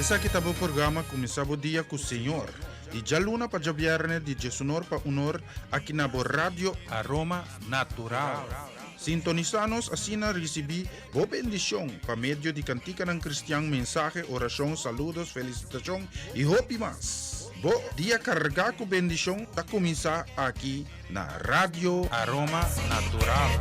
Essa que estava o programa começava o dia com o Senhor. De Jaluna para Javierne, de Jesunor para Unor, aqui na Rádio Aroma Natural. Sintonizanos assim na recebi boa bendição para meio de cantica ng Cristiang mensaje, oração, saludos, felicitação e hope mas. Bo dia carga com bendição tá começar aqui na Rádio Aroma Natural.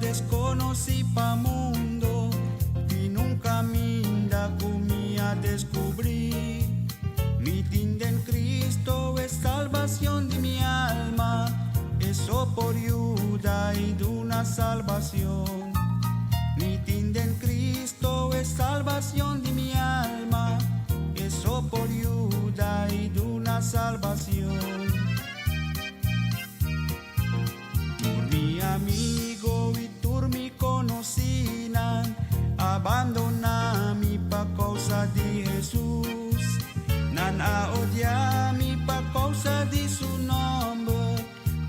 Desconocí pa mundo y nunca minda comía descubrí. Mi tinda en Cristo es salvación de mi alma, eso por ayuda y de una salvación. Mi tinda en Cristo es salvación de mi alma, eso por ayuda y de una salvación. Mi amigo y mi conocinan, abandona mi pa causa de Jesús. Nan a odia mi pa causa de su nombre,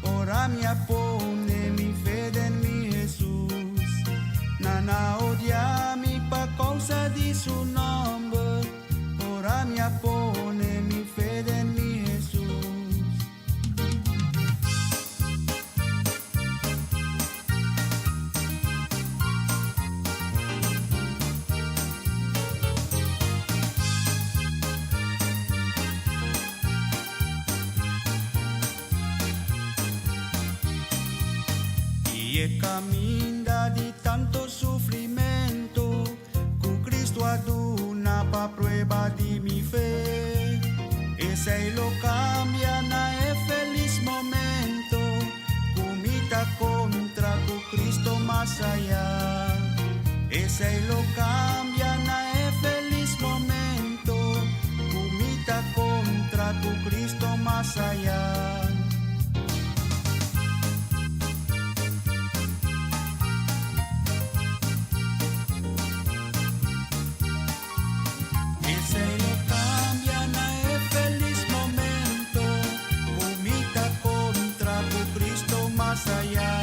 ora mi pone mi fe en mi Jesús. Nan a odia mi pa causa de su nombre, ora mi pone mi fe en mi Jesús. Y caminda de tanto sufrimiento, con Cristo aduna pa prueba de mi fe. Ese lo cambia na feliz momento, comita contra con Cristo más allá. Ese lo cambia na feliz momento, comita contra con Cristo más allá. Allá.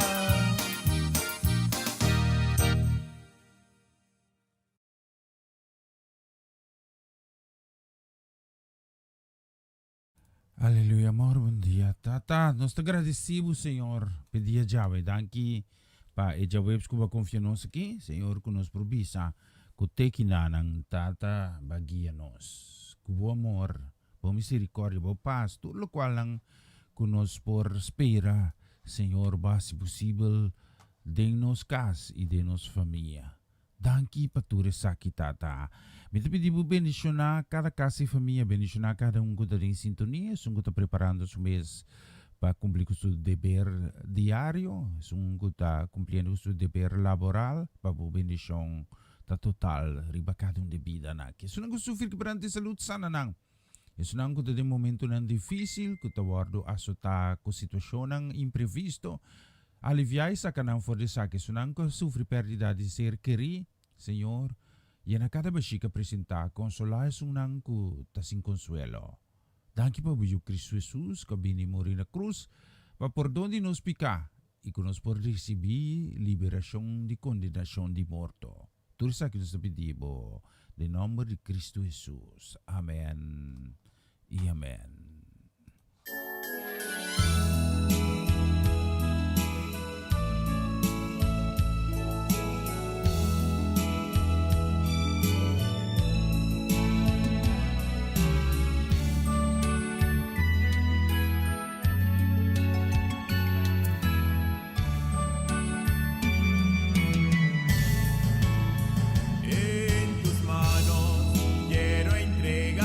Aleluia, amor, bom dia. Tata, nós te agradecemos, Senhor, pedia Jave, danki pa e Jawebs ko ba confiamos aqui, Senhor, que nos provisa, que te ng Tata bagia nos. Kubo amor, bo misericordia, bo paz, tudo lo qual lang que nos por espera, Senhor, ba se possível, de-nos cas e de-nos família. Danki pature saki tata. Mita pedibu bendicionar cada casa e família, bendicionar cada que está em sintonia, que está preparando o mês para cumprir com o seu dever diário, que está cumprindo com o seu dever laboral, para a bendição ta total, riba cada de vida na que. Sunang sufrir que perante saúde sana nang. Sunang ko de momento nang difícil, ko tawardo asota ko sitwasyon nang imprevisto, aliviai sa kanang for de sa que sunang ko sufrir perdida de ser queri, Senhor, e na cada bashika presenta consolar sunang ko ta sin consuelo. Danki pa buyo Cristo Jesus, kabini mori na cruz, pa por donde nos pica, e que nos por receber liberação de condenação de morto. Tudo isso que nos pedimos, em nome de Cristo Jesus. Amém e amém.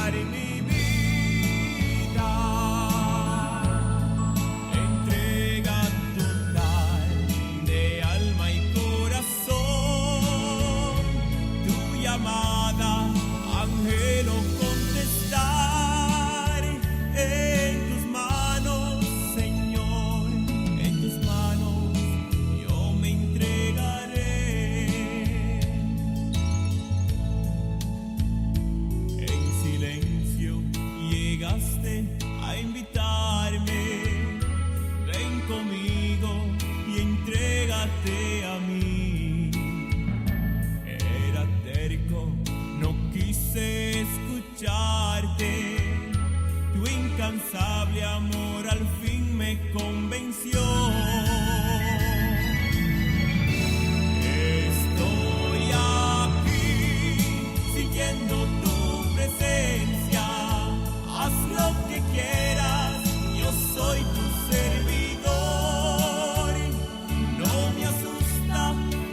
Mi vida quédate a mí. Era terco, no quise escucharte. Tu incansable amor al fin me convenció. Estoy aquí siguiendo tu presencia. Haz lo que quieras, yo soy tu servidor. No me asusta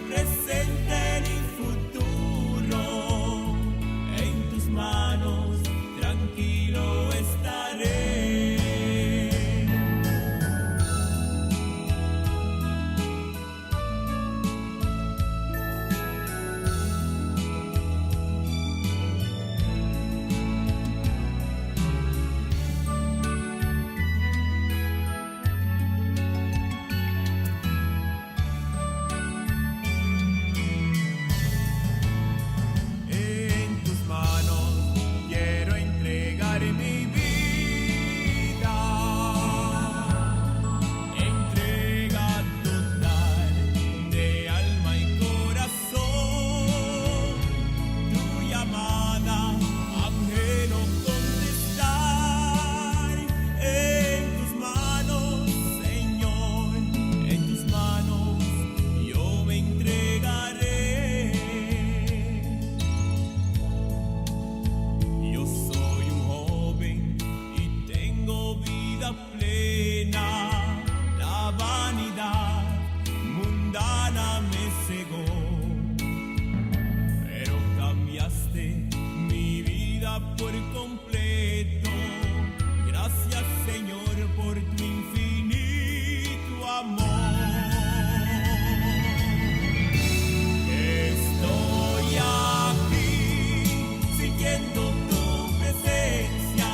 presente ni futuro. En tus manos tranquilo estaré. En tus manos quiero entregar mi vida. Entrega total de alma y corazón. Tu llamada, anhelo contestar. En tus manos, Señor, en tus manos yo me entregaré. Yo soy un joven y tengo vida plena. La vanidad mundana me cegó, pero cambiaste mi vida por completo. Gracias, Señor, por tu infinito amor. Estoy aquí siguiendo tu presencia.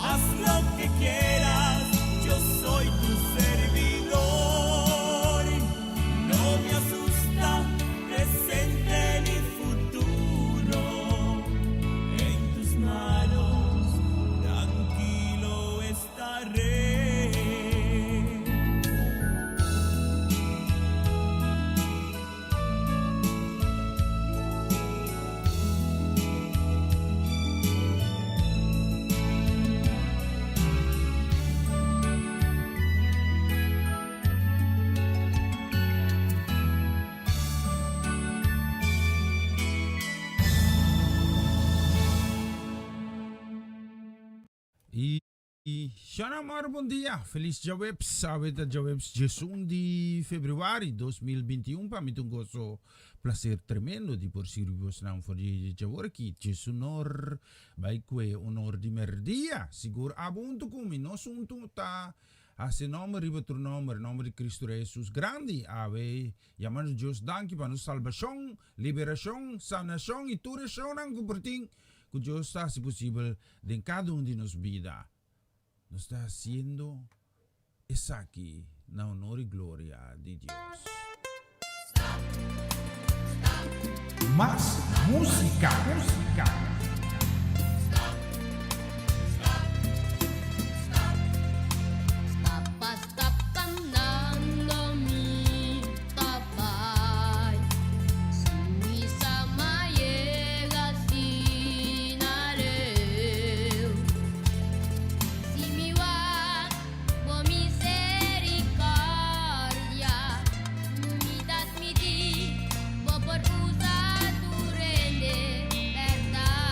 Haz lo que quieras, yo soy tu servidor. No me asusta presente ni futuro. En tus manos tranquilo estaré. Shana Mar, bom dia. Feliz Jawebs. Sabe da Jawebs 18 de fevereiro 2021. Para mim, um gozo prazer tremendo de por servir não for de Jawor aqui. Jesunor, vai que honor de merdia. Seguro abunto com mim. Nosso unto tá a se nome riba tu nome de Cristo Jesus grande. Ave, chamamos Deus danke para nos salvação, liberação, sanação e turação não compartilhar com Deus está se possível em cada de nos vida. Nos está haciendo es aquí la honor y gloria de Dios. Más música. Stop cantando mi tapay. Si sama llega sin areo. Si mi wa por misericordia, mi das mi di, por usa tu rende verdad.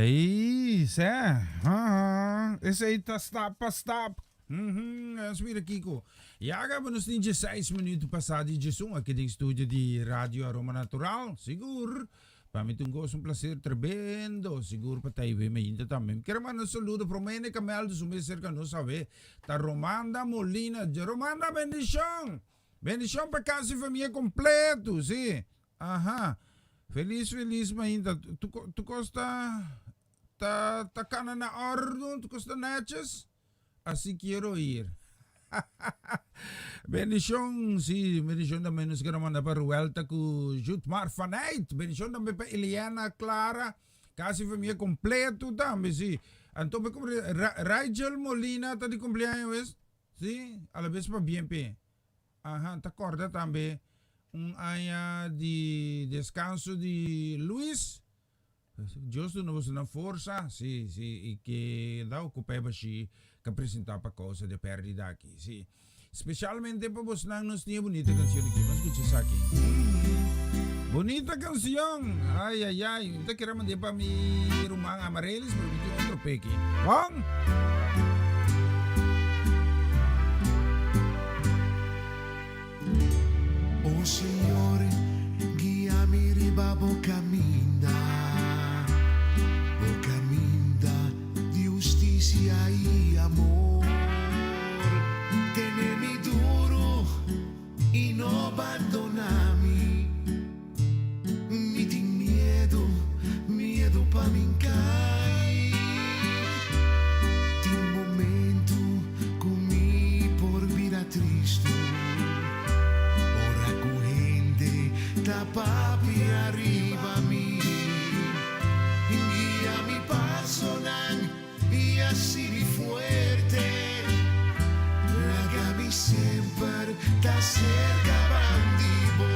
Hey, esse tá stop. Spira Kiko. Ja, hebben nos niet 6 minuten passati de som aqui do estúdio de Rádio Aroma Natural. Seguro. Para mim, um gosto, prazer tremendo. Seguro para tayo me ainda também. Quero mandar um saludo para mim, que me aldo sumir cerca, não sabe. Tá Romanda Molina. Romanda, bendição. Bendição para casa e família completo, sim. Aham. Feliz, mas ainda. Tu costa. Tá cana na ordem, tu costa netes. Assim quero ir. Bendición, sí, bendición también nos quiero mandar para vuelta con Jutmar Fanait, bendición también para Eliana Clara, casi familia completo también, sí. Entonces, como Rachel Molina está de cumpleaños, sí, a la vez para BNP. Ajá, te acorda también un año de descanso de Luis. Justo não você na força, sim, e que dá o cupé baixi que apresentar para coisa de perdida aqui, sim. Especialmente para você não nos tinha bonita canção aqui, mas escute isso aqui. Bonita canção, ai, não quero mandar para mim rumang amarelis, pero eu outro peque. Bom? Oh Signore, guiami ribabo cammina. De justicia y amor, tenemi duro y no abandonami. Mi tin miedo pa mincai. Tin momento comi por vida triste. Ora corrente da papi arriba a mí. Y así fuerte, lágami siempre da cerca bandibo.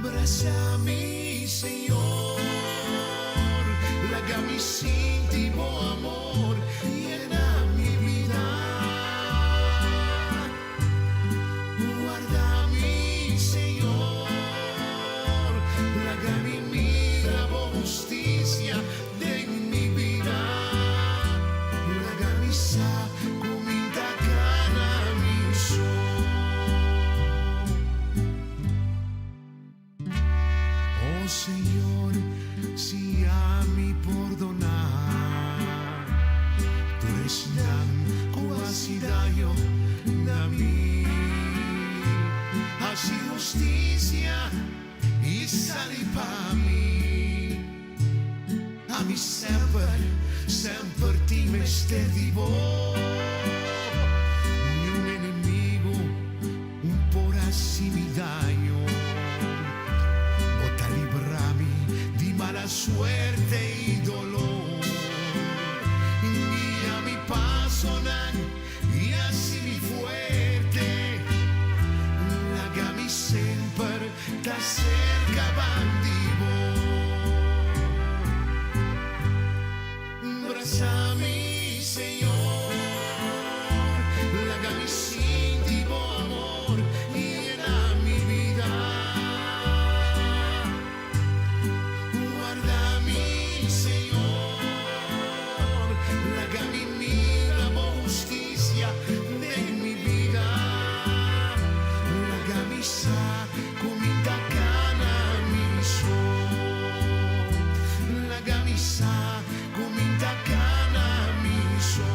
Brázame, Señor, lágami sin ti, amor, llena mi vida. Guardami, Señor, lágami justicia de mi vida, la camisa comienza cada mi Oh Señor, si a mi perdonar, tú eres tan cuasidad da mí, así justicia y salud para mí. A mi sempre ti me vivo. Ni un enemigo, un por así mi daño. Bota librami di mala suerte y dolor. Guía mi paso y así mi fuerte. Lágami sempre da cerca bandivo. Abrázame, Señor, lágame sin ti, amor, llena mi vida. Guardami, Señor, lágame mira justicia de mi vida. Lágame sa cominta cana mi sol. Lágame sa cominta cana mi sol.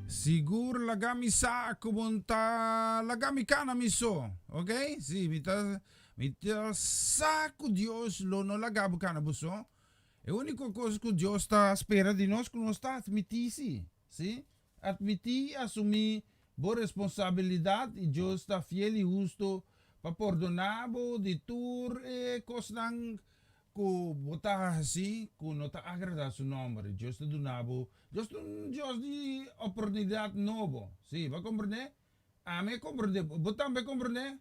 Sigur lagami sa kumunta lagami kana miso. Okay? Si mita saco Dios lo no lagabo kana buso. E único cosa que Dios está espera de nós que nós está admitisi. Si? Admiti, assumi boa responsabilidade e Deus está fiel e justo para perdonar de tur e cosnang ku botar assim, ku não está agradar seu nome. Deus está donabo. Deus de oportunidade novo. Si, vai compreender? A me compreender. Botar me compreender?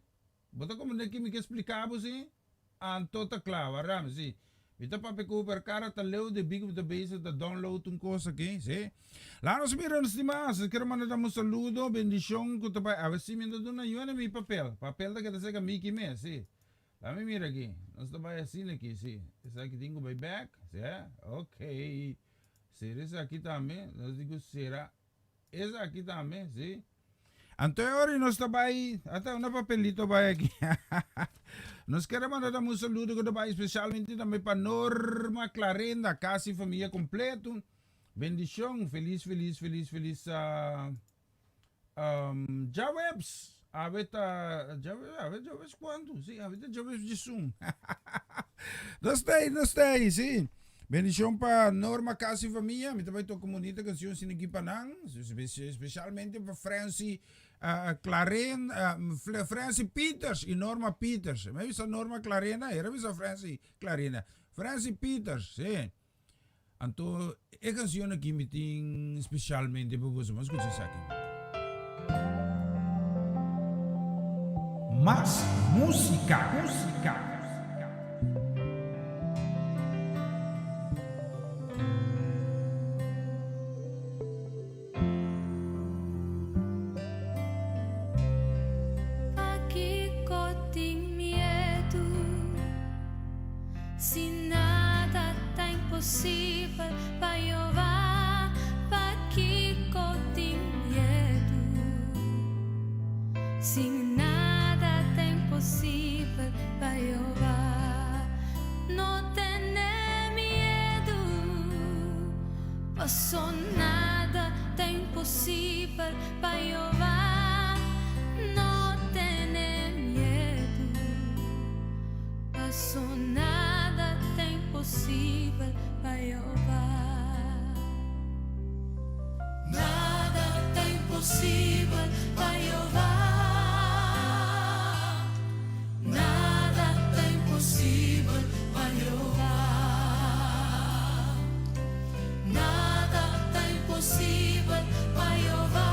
Botar compreender que me explicar assim? Anto tá claro, ram, si. Vita pa peku per cara taleu de big de base de download un cosa aqui, sim. Lá nos miramos de mais, quero mandar um saludo, bendição, que também, a ver se me dá uma ajuda mi papel da que tá Mickey Mouse, sim. Lá me mira aqui, nós também assim aqui, sim. Essa aqui tenho by back, sim, ok. Será essa aqui também, nós digo será, essa aqui também, sim. Anterior nós também, até um papelito vai aqui. Nós queremos mandar um saludo especialmente também para Norma Clarenda, casa e família completo. Bendição, feliz. Jawebs, Jawebs quando? Sim, Jawebs de Zoom. Nós sim. Bendição para Norma, casa e família. Me também estou comunicando com os senhores Panang, especialmente para Francis Francis Peters e Norma Peters. Mas essa Norma Clarena, era essa Francis Clarena. Francis Peters, sim. Então, a canção aqui me tem especialmente para você. Mas escuta isso aqui. Más música. Aqui tem medo, se nada tá impossível para Jeová. Aqui tem medo, se nada tá impossível para Jeová. Não tenha medo, passou nada tá impossível para Jeová. Não tenha medo, passou nada tá impossível para Jeová. Nada tá impossível para Jeová. Nada tá impossível para Jeová. Nada tá impossível para Jeová.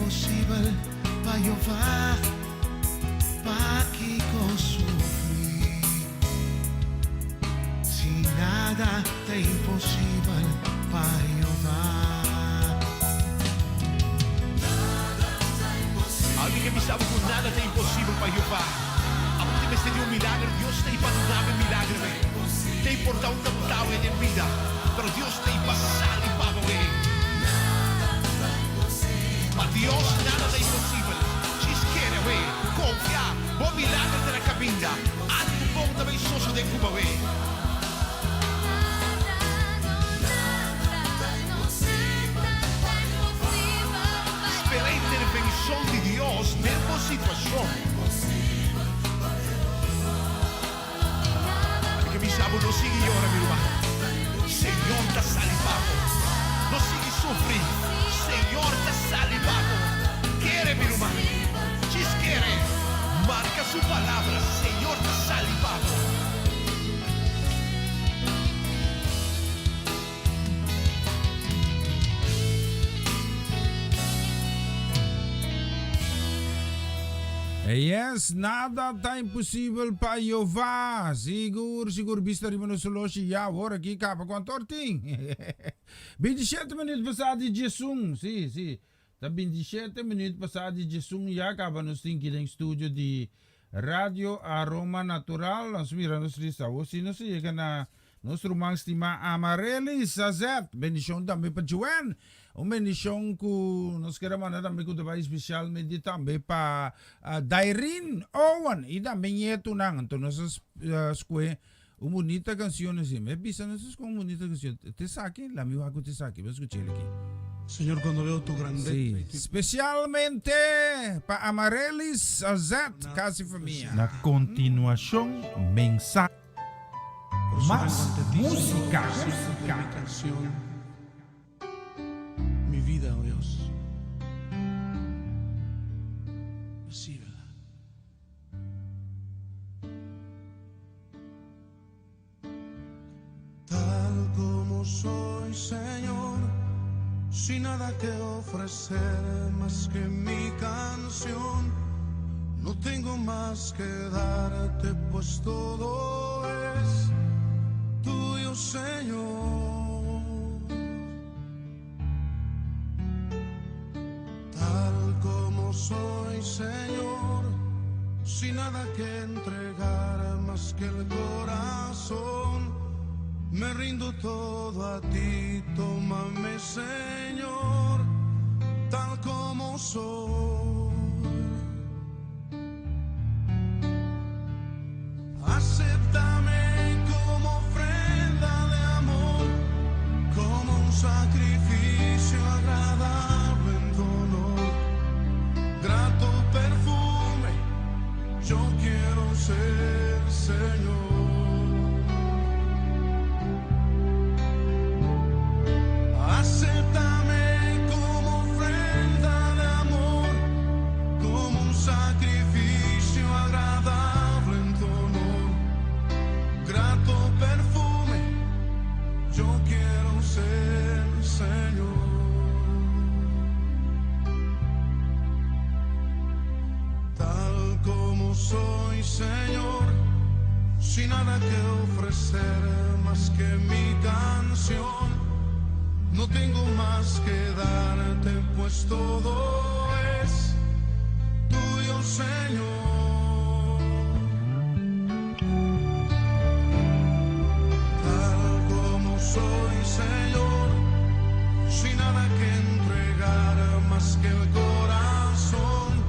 imposible para Jehová, para que sufrir. Si nada é impossível para Jehová. Alguém que me sabe que nada é impossível para Jeová. A última vez de um milagre, Deus tem perdonado o milagre. Tem portado um total em vida, mas Deus tem passado e pago. Para Deus nada é impossível. Se quer, confiar, bom milagre na caminha. Algo bom também só de Cuba. Espera a intervenção de Deus nessa situação. Porque me sabe, não siga agora, meu irmão. Senhor está salivado. Não siga sofrer. Senhor está salivado. Quer, meu irmão. Diz quer. Marca sua palavra. Senhor está salivado. Yes, nada tá impossível para Jeová. Siguro vista rin mo solusi ya, ora aqui capa com torting. 27 minutos passado de Jesum, sim. Tá 27 minutos passado de Jesum ya, acaba nos tingin ng studio de Radio Aroma Natural. Ang sumira nos risa, o sino siya ka na nos rumang stima Amareli Sazet. Bendisyong dami pa Juan. O bendisyong ko nos keraman na dami ko dabay special medita tambe pa Dairin Owen. Ida menyeto nang to nos skwe umunita canciones y me pisa nos con umunita canción. Te saque la mi wago te saque, vas escuchar aquí. Señor, cuando veo tu grandeza, Sí, especialmente pa Amarellis Azet, casi familia. Na continuación, mensaje. Más música. mi canción, mi vida, oh Dios. Recíbela. Tal como soy, Señor, sin nada que ofrecer más que mi canción. No tengo más que darte, pues todo es tuyo, Señor. Tal como soy, Señor, sin nada que entregar más que el corazón. Me rindo todo a ti, tómame, Señor, tal como soy. Acéptame como ofrenda de amor, como un sacrificio agradable en tu honor. Grato perfume, yo quiero ser, Señor. Acéptame como ofrenda de amor, como un sacrificio agradable en tu honor. Grato perfume, yo quiero ser, Señor. Tal como soy, Señor, sin nada que ofrecer más que mi canción. No tengo más que darte, pues todo es tuyo, Señor. Tal como soy, Señor, sin nada que entregar más que el corazón.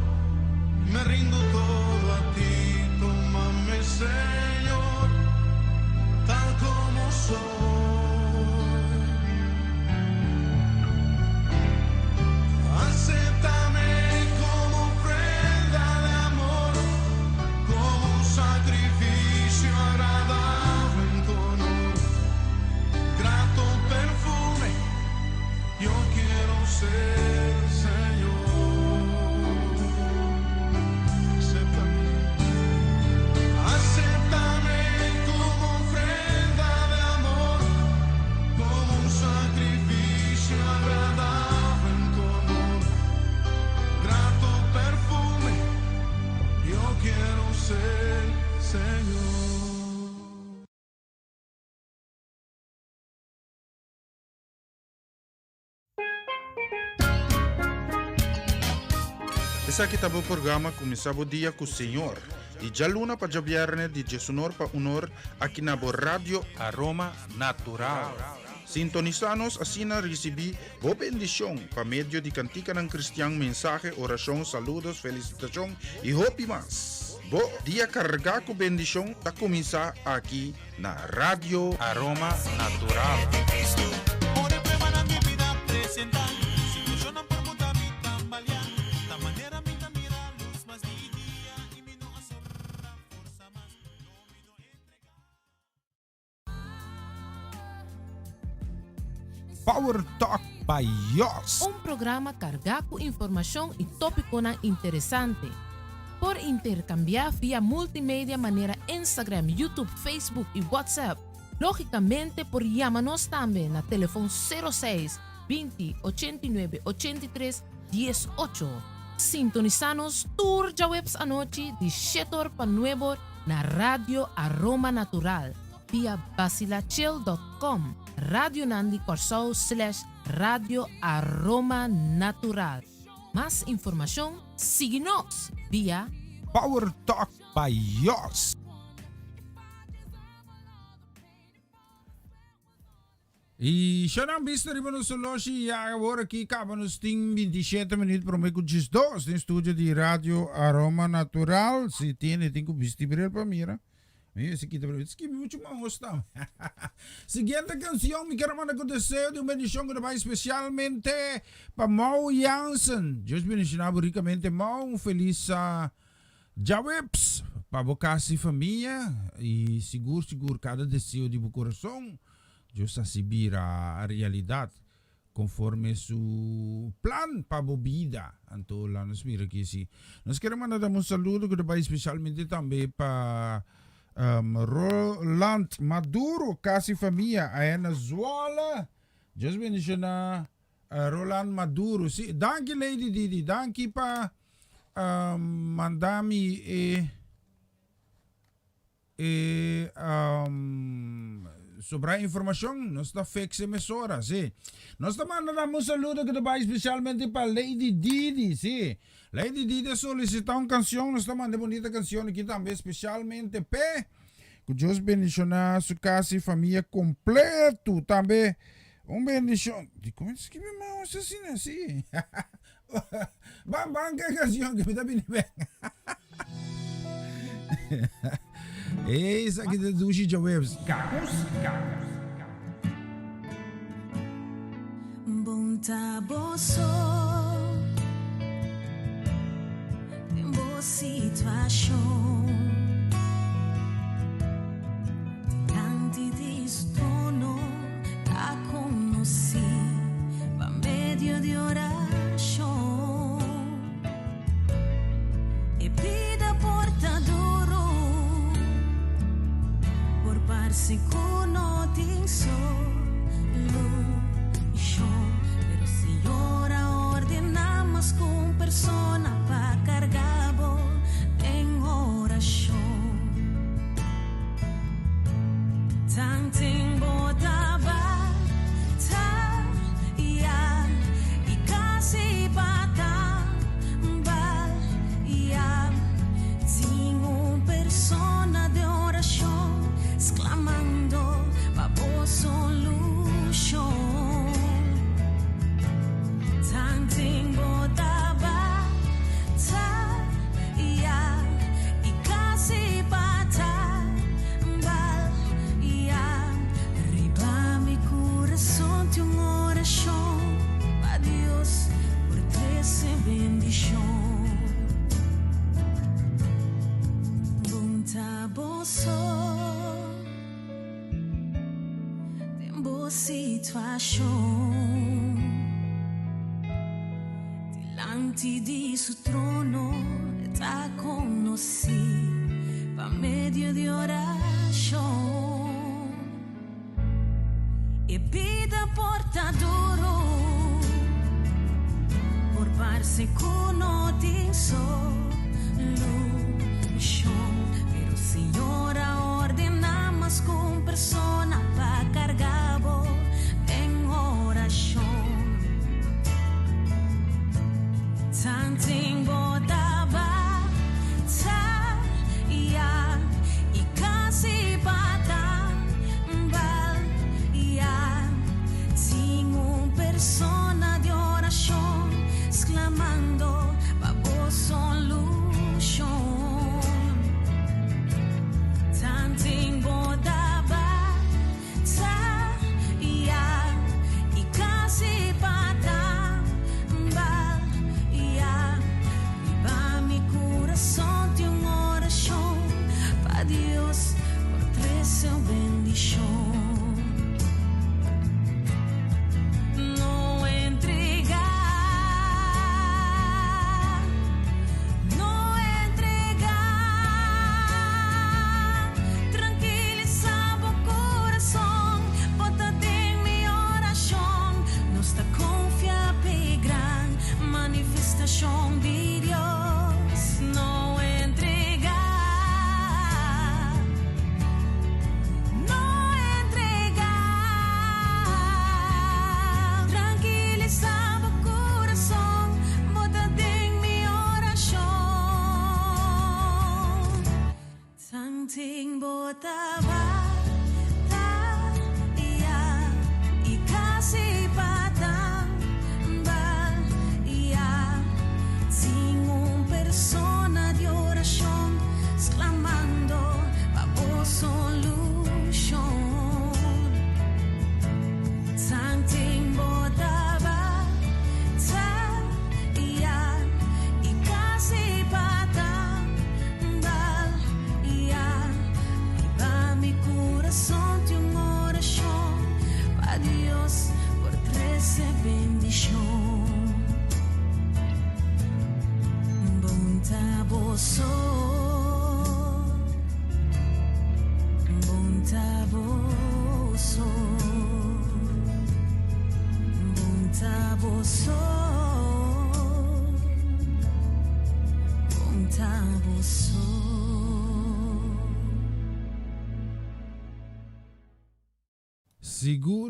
Me rindo todo a ti, tómame, Señor, tal como soy. Acéptame como ofrenda de amor, Essa aqui tá o programa Começava o Dia com o Senhor. De Jaluna para Javierne, de Jesunor para Unor, aqui na Rádio Aroma Natural. Sintonizanos assim na recebi boa bendição para meio de cantica ng Cristian, mensaje, oração, saludos, felicitação e hope mas. Bo dia carga com bendição tá começar aqui na Rádio Aroma Natural. Power Talk by Yos. Un programa cargado con información y tópico interesante. Por intercambiar vía multimedia manera Instagram, YouTube, Facebook y WhatsApp. Lógicamente por llamarnos también a teléfono 06 20 89 83 18. Sintonizanos tour ya webs anoche de Shetor pa Nuevo na Radio Aroma Natural via basilachil.com. Radio Nandi Corsao / Radio Aroma Natural. Más información, síguenos vía Power Talk by Yos. E siya na ang bista rin mo sa Loshi, agora aqui acaba nos ting 27 minutos para may kudjis dos no estúdio de Radio Aroma Natural. Si tiene, tengo bisti bril pa mira. Se kita para isso que muito mal gostam. Siguiente canção, me quero mandar com desejo de uma bendição que vai especialmente para Mau Jansen. Deus bendicionado ricamente Mau, feliz Jaweps para vocês e família e seguro cada desejo de coração. Deus recibir a realidade conforme su plan para a vida. Então lá nos mira aqui sim. Nós queremos mandar um saludo que vai especialmente também para Roland Maduro, kasi família, aí na Zuala. Deus bendicionar Roland Maduro. Si, danke Lady Didi, danke pa mandami sobre a informação, nós está fix emissora, sim. Nós também mandamos um saludo que vai especialmente para Lady Didi, sim. Lady Didi solicitou uma canção, nós estamos mandando bonita canção aqui também, especialmente para que Deus bendicionar sua casa e família completo também. Bendição. Como é que escreve mal assim, assim? Bang, que canção que me está vindo bem. Essa aqui é do Uchi Webs. Bunta boso, tem boa situação. Diante de trono, a conheci, pa medio de oração. E pida portador. Parsi kuno ting solution. Pero Señora ordenamos con persona pa cargabo en oración. Tanting bodaba ta ya y casi pata bal ya sin un persona de oración. Exclamando para solution. Tanting bodaba ta ya y casi pata bal ya. Riba mi corazón de una oración para Dios por 13 bendición. Bunta boso. Situação delante de su trono está conheci pa medio de oração e pida portador por parse cuno ting solution. Pero Señora ordenamos con persona pa cargabo en oración. Tanting bod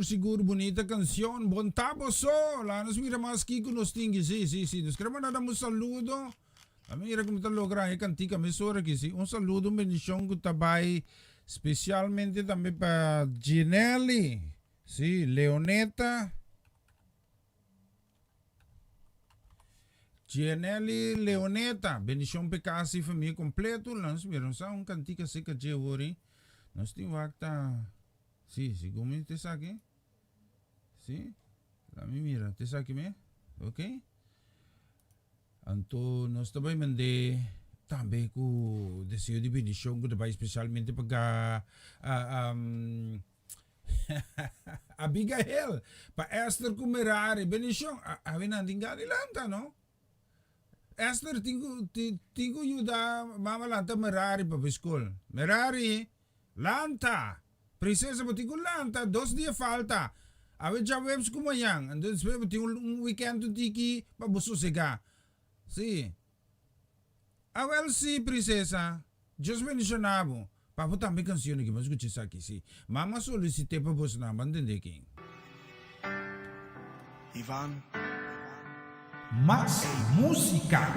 Siguro, bonita canción. Bontaboso. Lanos mira más Kiko nos tingi. Sí. Nos queremos dar un saludo. A mí era como tal logra cantica me sora que sí. Un saludo, un bendición que tabay especialmente también para Ginelli. Sí, Leoneta. Ginelli, Leoneta. Bendición para casi familia completo. Lanos mira un cantica seca jewori. Nos tiwakta. Sí, como te saque. Sí. La mira, te saque me. Ok. Anto nós também mandei também com desejo de bendição que vai especialmente para Abigail, para Esther com Merari, bendição. A não tinggal lanta, não? Esther tingo ajuda mama lanta Merari para escola. Merari, lanta. Princesa, tingo lanta, 2 dias falta. Awe já webs como yang, ando después tingo weekend tu tiki para buscar. Sí. Well, sí, princesa. Dios bendicionado. Papo também canção que vamos escutar aqui, sim. Mama solicitei para você na banda de quem. Ivan. Más música.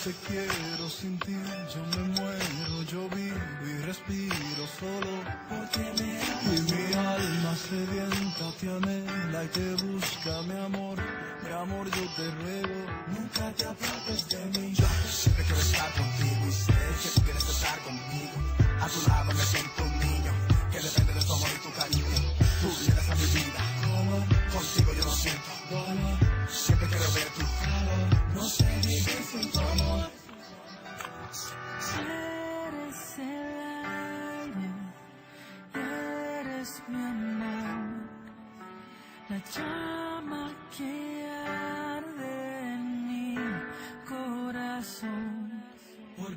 Te quiero sin ti, yo me muero, yo vivo y respiro solo porque y mi alma sedienta te anhela y te busca, mi amor yo te ruego, nunca te apartes de mí. Yo siempre quiero estar contigo y sé que tú quieres estar conmigo. A tu lado me siento un niño que depende de tu amor y tu cariño. Tú vienes a mi vida, contigo yo no siento dolor. Siempre quiero ver tu calor, no sé vivir sin tu amor.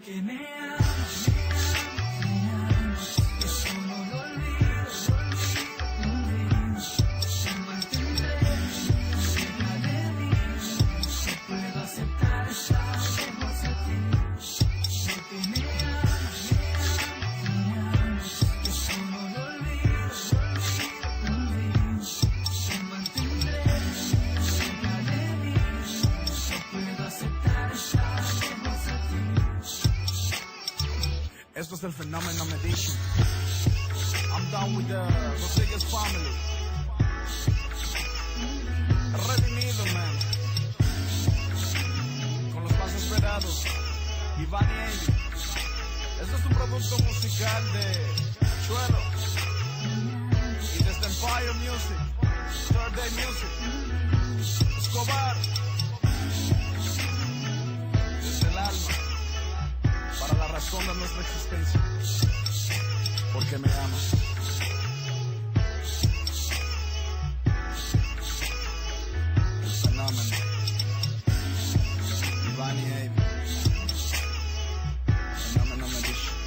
que me amas, eso no lo olvido, te mantendré cerca de mí, no puedo aceptar estar lejos de ti, porque me amas, eso no lo olvido, te mantendré cerca de mí, no puedo aceptar estar lejos de ti. Esto es el Fenómeno Medition. I'm down with the Rodriguez family. Redimido, man. Con los más esperados. Iván y Amy. Esto es un producto musical de Chuelo. Y desde Empire Music, Third Day Music, Escobar. Desde el alma. Para la razón de nuestra existencia, porque me amas. El Fenómeno. Iván y Amy. Fenómeno Medition.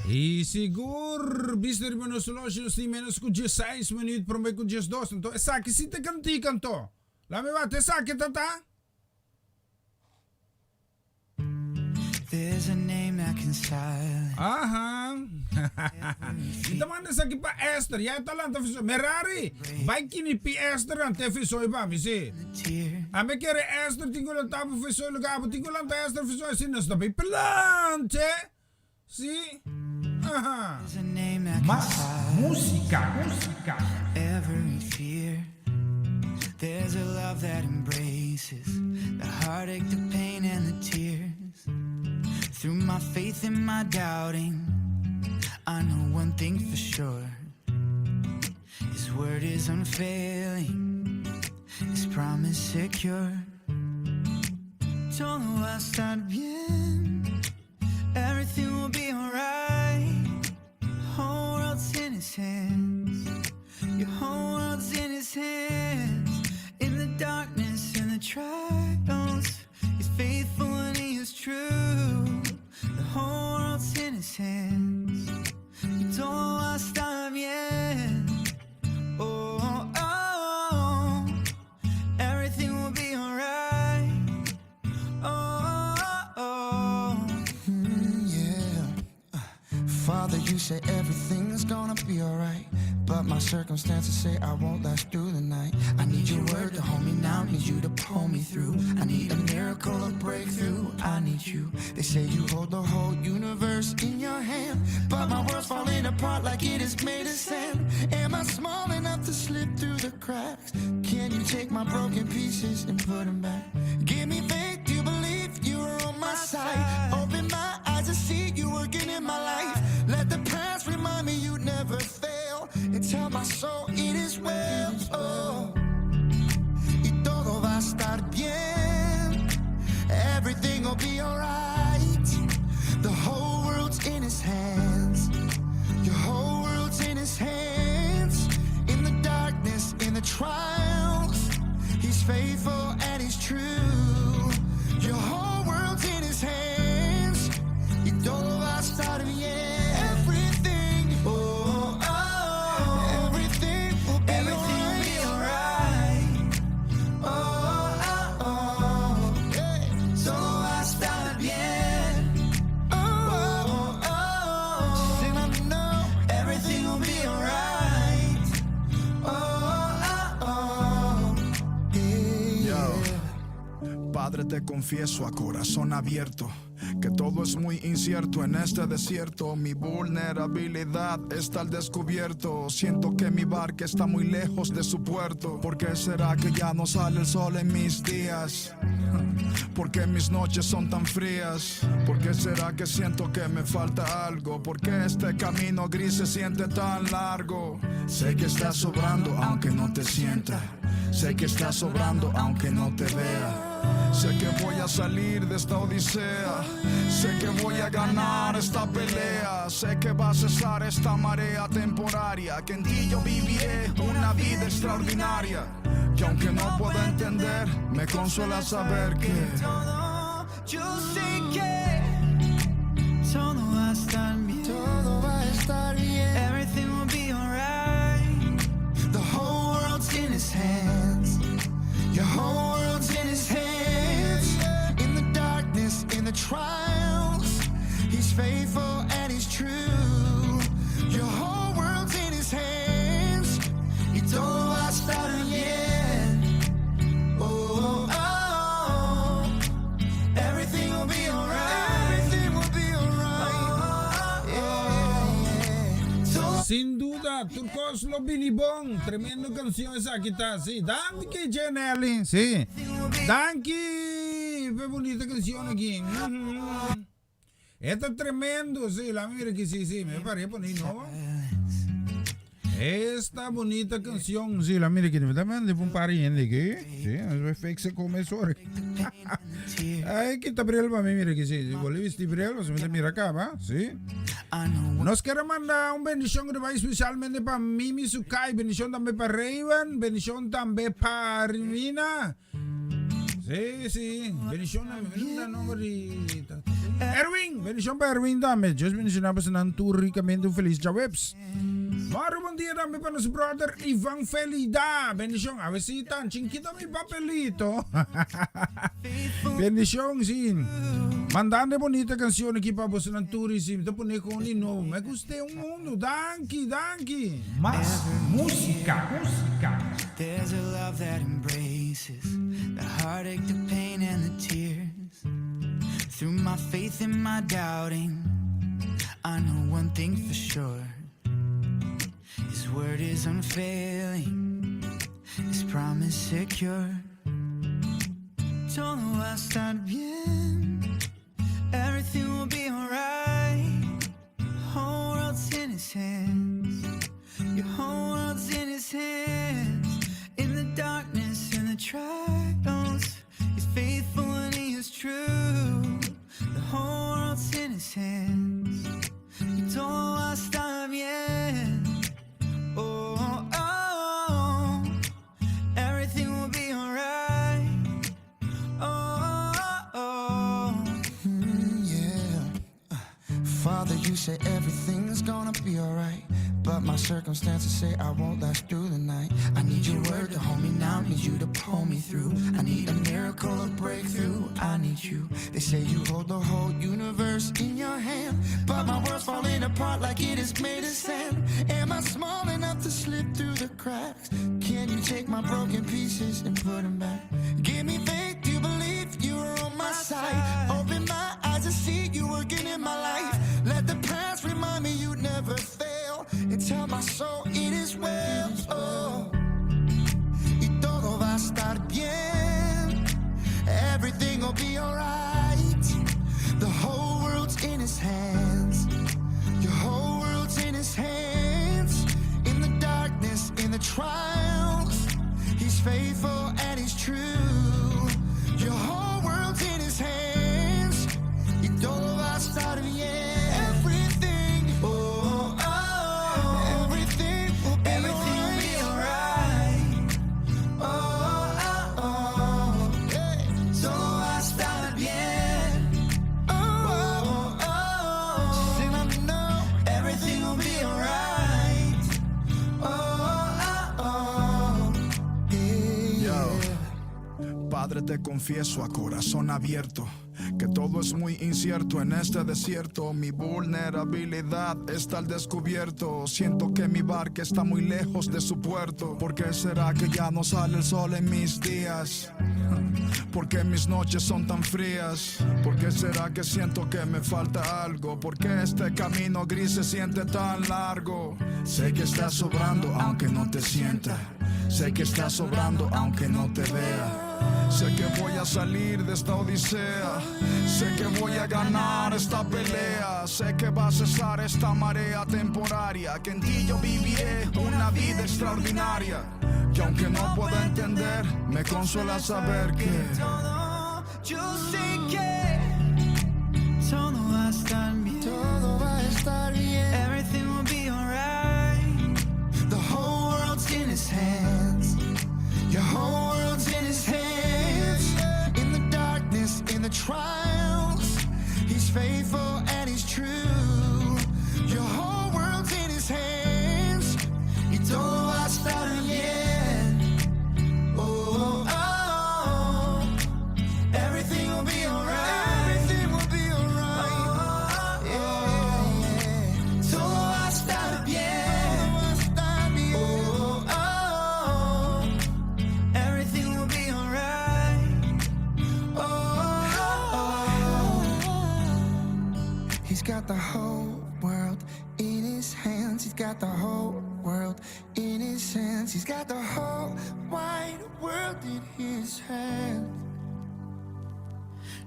E sigur, bister mo no solutions di menos ko 16 minutes per me ko 2. Então, essa aqui se te canti canto. La me bate essa aqui tata. There's a name that can silence. Aha. Ita man sa ki pa Esther, ya talanta fiso Merari. Vai kini pi Esther ante fiso iba misi. Ame kere Esther tingulan tapo fiso lugar, tingulan ta Esther fiso sinas tabi pelante. See? Aha. There's a name that can Más silence música. every fear. There's a love that embraces the heartache, the pain, and the tears. Through my faith and my doubting, I know one thing for sure. His word is unfailing, His promise secure. Todo va a estar bien, everything will be alright. Whole world's in His hands, your whole world's in His hands. In the darkness and the trials, He's faithful and He is true. The whole world's in His hands, y todo va a estar bien. Oh, oh, oh, everything will be alright. Oh, oh, oh. Yeah. Father, you say everything's gonna be alright, but my circumstances say I won't last through the night. I need your word to hold me now, need you to pull me through. I need a miracle, a breakthrough, I need you. They say you hold the whole universe in your hand, but my world's falling apart like it is made of sand. Am I small enough to slip through the cracks? Can you take my broken pieces and put them back? Give me faith to believe you are on my side. Open my eyes to see you working in my life. Let the past remind me you never fail, and tell my soul it is well. Oh. Y todo va a estar bien, everything will be alright. The whole world's in His hands, your whole world's in His hands. In the darkness, in the trials, He's faithful and He's true. Your whole world's in His hands, y todo va a estar bien. Everything, oh, oh, everything will be alright. Oh, oh, oh, yeah. Todo va a estar bien. Oh, oh, oh, and I know everything will be alright. Oh, oh, oh, yeah. Padre, te confieso a corazón abierto que todo es muy incierto en este desierto. Mi vulnerabilidad está al descubierto. Siento que mi barca está muy lejos de su puerto. ¿Por qué será que ya no sale el sol en mis días? ¿Por qué mis noches son tan frías? ¿Por qué será que siento que me falta algo? ¿Por qué este camino gris se siente tan largo? Sé que estás sobrando aunque no te sienta. Sé que estás sobrando aunque no te vea. Sé que voy a salir de esta odisea. Sé que voy a ganar esta pelea. Sé que va a cesar esta marea temporaria. Que en ti yo viviré una vida extraordinaria. Y aunque no pueda entender, me consuela saber que yo sé que todo va a estar bien. Todo va a estar bien. Everything will be alright. The whole world's in his hands. Your whole world's in his hands. In the darkness, in the trials, he's faithful and he's true. Your whole world's in his hands. Y todo va a estar bien. Oh, oh, oh. Everything will be alright. Everything will be alright. Yeah. Sin duda, Turcos Lo Binibong. Tremendo canción esa kita. Sí, Danke Genelli. Sí. Danke. Qué bonita canción aquí. Esto es tremendo. Sí, la mira que sí. Me parece bonito, ¿no? Esta bonita canción. Sí, la mira que también de un pariente que. Sí, es fake se come sobre. Ay, que Tabriel va a mira que sí. Bolivia Tabriel, se me mira acá, ¿va? Sí. Nos quiero mandar un bendición que va especialmente para Mimi Sukai, bendición también para Raven, bendición también para Rivina. Sí, bendición también Erwin, bendición para Erwin también. Just mencionamos en ricamente un feliz Jawebs. Maro buen día también para nuestro brother Iván Felida. Bendición, a ver si tan chinquito mi papelito. Bendición, sí. Mandando bonita canción aquí para vos en Turismo. Te pone con no. Me gusta un mundo. Danke. Más música. There's a love that embraces the heartache, the pain, and the tears. Through my faith and my doubting, I know one thing for sure. His word is unfailing, His promise secure. Todo va a estar bien. Everything will be alright. Whole world's in His hands. Your whole world's in His hands. In the darkness, in the trials, He's faithful and He is true. The whole world's in His hands. Y todo va a estar bien. Oh, oh, oh. Everything will be alright. Oh, oh, oh. Yeah. Father, you say everything's gonna be alright. But my circumstances say I won't last through the night. I need your word to hold me now, need you to pull me through. I need a miracle, a breakthrough, I need you. They say you hold the whole universe in your hand, but my world's falling apart like it is made of sand. Am I small enough to slip through the cracks? Can you take my broken pieces and put them back? Give me faith, you believe you are on my side. Open my eyes to see you working in my life. Let the past remind me you never fail. And tell my soul it is well. Oh. Y todo va a estar bien. Everything will be alright. The whole world's in His hands. Your whole world's in His hands. In the darkness, in the trials, He's faithful and He's true. Your whole world's in His hands. Y todo va a estar bien. Everything, oh, oh, everything will be alright. Oh, oh, oh, hey. Todo va a estar bien. Oh, oh, oh, sing let me know. Everything will be alright. Oh, oh, oh, Yo, Padre, te confieso a corazón abierto que todo es muy incierto en este desierto. Mi vulnerabilidad está al descubierto. Siento que mi barca está muy lejos de su puerto. ¿Por qué será que ya no sale el sol en mis días? ¿Por qué mis noches son tan frías? ¿Por qué será que siento que me falta algo? ¿Por qué este camino gris se siente tan largo? Sé que estás sobrando aunque no te sienta. Sé que estás sobrando aunque no te vea. Sé que voy a salir de esta odisea. Sé que voy a ganar esta pelea. Sé que va a cesar esta marea temporaria. Que en ti yo viviré una vida extraordinaria. Y aunque no pueda entender, me consuela saber que Yo sé que todo va a estar bien. Todo va a estar bien. Everything will be alright. The whole world's in his hands. Your whole world's in his hands. In the darkness, in the trials, he's faithful and he's true. Your whole world's in his hands. Y todo va a estar bien. Oh, oh, oh. Everything will be alright. Everything will be alright. Yeah. Todo va a estar bien. Oh, oh, oh. Everything will be alright. He's got the whole world in his hands. He's got the whole world in his hands. He's got the whole wide world in his hands.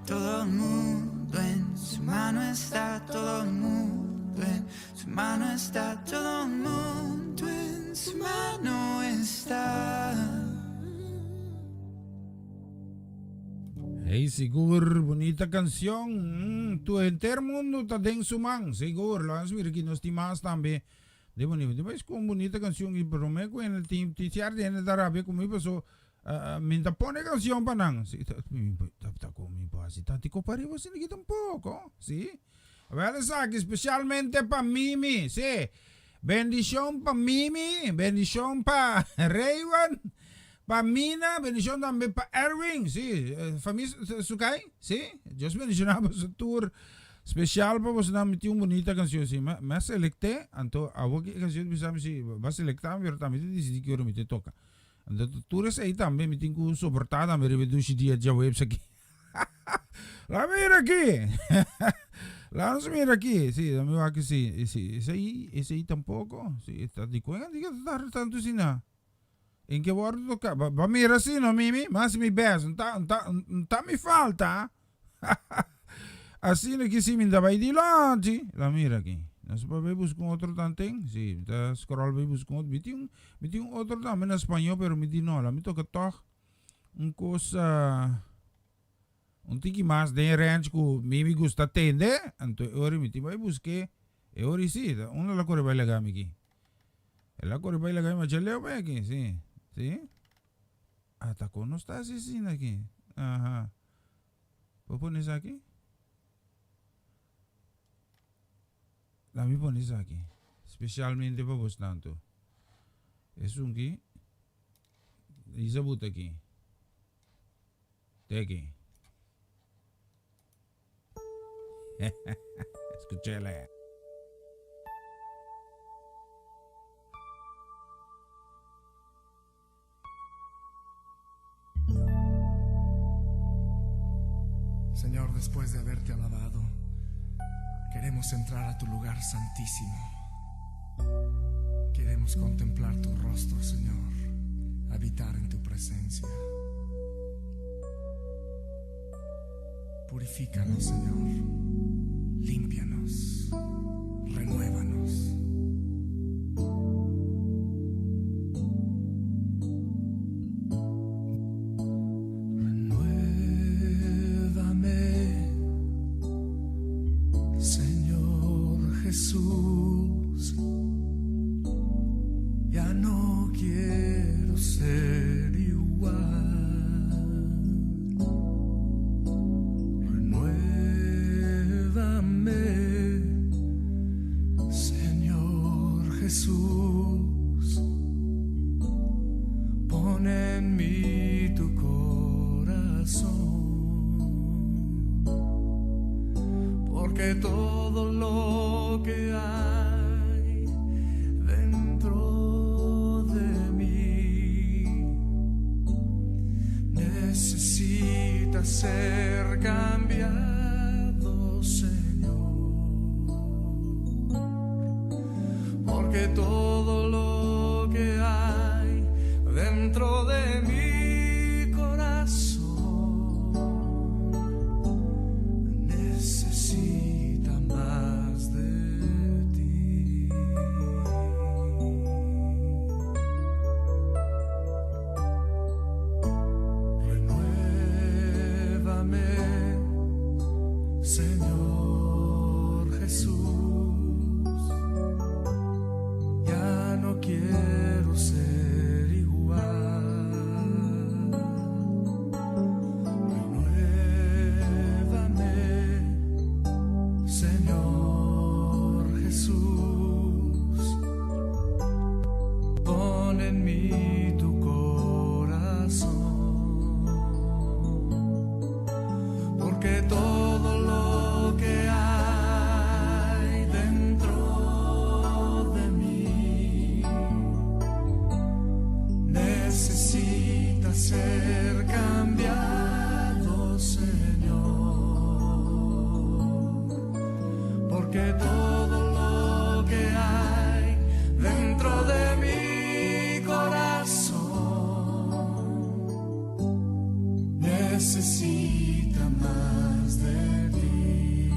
Todo el mundo en su mano está, todo el mundo en su mano está, todo el mundo en su mano está. Hey, sigur, bonita canción. Tu entero mundo está en su man. Sigur, lo has visto que nos timas también. De bonito, de vez con bonita canción y pero me cuento el team, ticiar de en Arabia conmigo so mientras pone canción panang. Sí, está conmigo así, tático para vos sin un poco, ¿sí? A ver, aquí especialmente para Mimi, sí. Bendición para Mimi, bendición para Raywan. Para Mina, bendición también para Erwin, sí. Familia Sukai, sí. Dios bendicionaba su tour especial para vos, una bonita canción, sí. Me selecté, entonces, a vos que canción, sí, va a selectar, pero también decidí que ahora me te toca. Entonces, tú eres ahí también, me tengo soportada, me reveduci día ya webs aquí. La mira aquí. La nos mira aquí, sí, dame va que sí. Ese ahí tampoco, sí. Está de cuenta, diga, está tanto sin nada. ¿En qué bordo toca? Va a mirar así, ¿no, Mimi? Más mi beso, no mi falta. Así no que sí me daba ahí de longe. La mira aquí. No se puede buscar otro tanten. Sí, está scroll voy buscando. Me un otro también en español, pero me di no. La me toca toch un cosa, un tiki más de ranch que Mimi gusta tende. Entonces, ahora me voy a buscar. Ahora sí, uno la corre baila gami aquí. La corre baila gami machaleo pa aquí, sí. ¿Sí? Hasta con no está así aquí. Ajá. ¿Puedo poner aquí? La mi pones aquí. Especialmente para vos tanto. Es un aquí. Y se buta aquí. De aquí. Escúchela. Señor, después de haberte alabado, queremos entrar a tu lugar santísimo. Queremos contemplar tu rostro, Señor, habitar en tu presencia. Purifícanos, Señor, límpianos, renuévanos. Jesús, ya no quiero ser igual. Renuévame, Señor Jesús, pon en mí tu corazón, porque todo lo que hay dentro de mí necesita ser cambiado, Señor, porque todo lo que hay dentro de mi corazón necesita más de ti. Renuévame, en mí tu corazón, porque todo lo que hay dentro de mí necesita ser cambiado, Señor, porque todo lo que hay dentro de mi corazón necesita más de ti,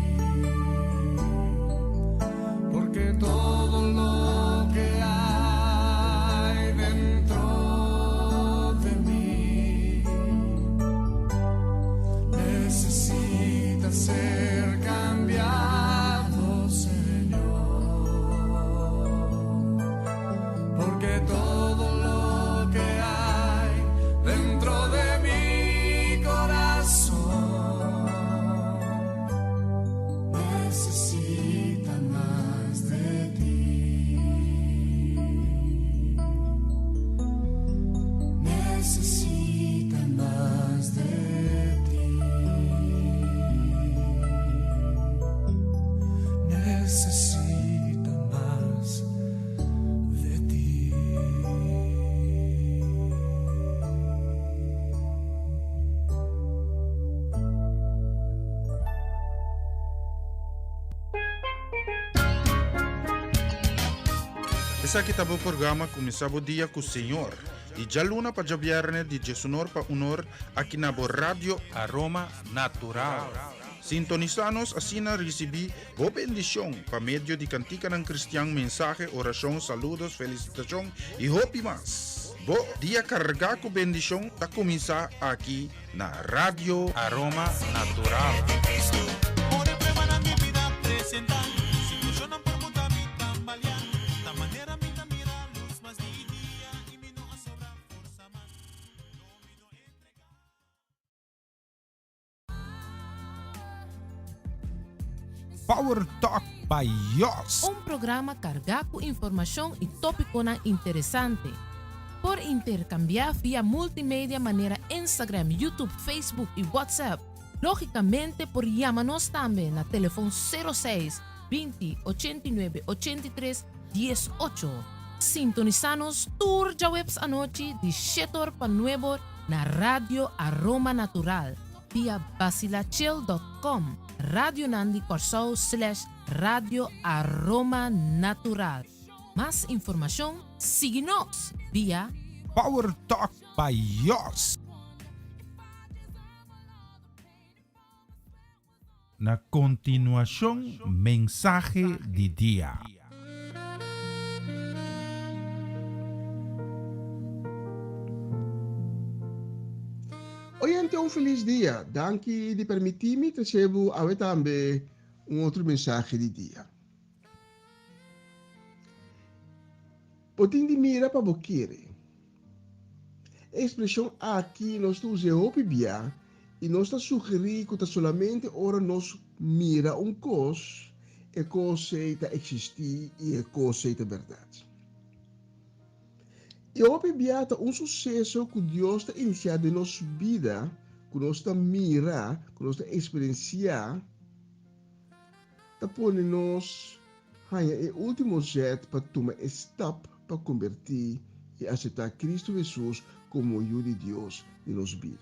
porque todo lo que hay dentro de mí necesita ser cambiado, Señor, porque todo lo que hay dentro de mi corazón necesita más de ti, necesita más de ti, necesita más de ti. Essa aqui tá o programa Começava o Dia com o Senhor. De Jaluna para Javierne, de Jesunor para Unor, aqui na Rádio Aroma Natural. Sintonizanos asina recebi boa bendição para meio de cantica ng Cristian, mensaje, oração, saludos, felicitação e hope mas. Bo dia carga com bendição tá começar aqui na Rádio Aroma Natural. Power Talk by Yos. Un programa cargado con información y tópico interesante. Por intercambiar vía multimedia manera Instagram, YouTube, Facebook y WhatsApp. Lógicamente por llamarnos también a teléfono 06 20 89 83 18. Sintonizanos tour ya webs anoche de Shetor pa Nuevo na Radio Aroma Natural via basilachel.com. Radio Nandi Corsao / Radio Aroma Natural. Más información, síguenos vía Power Talk by Yos. Na continuación, mensaje de día. Oi, então, feliz dia. Danke de permitir-me trazer a também outro mensagem de dia. Potem de mira para boqueire. A expressão aqui nós usamos bia e nós está sugerir que solamente ora nós mira coisa, e coisa está existir e a coisa está verdade. E o bia é sucesso que Deus está iniciado em nossa vida, que nós está mira, que nós está experienciar, está pondo nós o último jeito para tomar step para convertir e aceitar Cristo Jesus como o de Deus em nossa vida.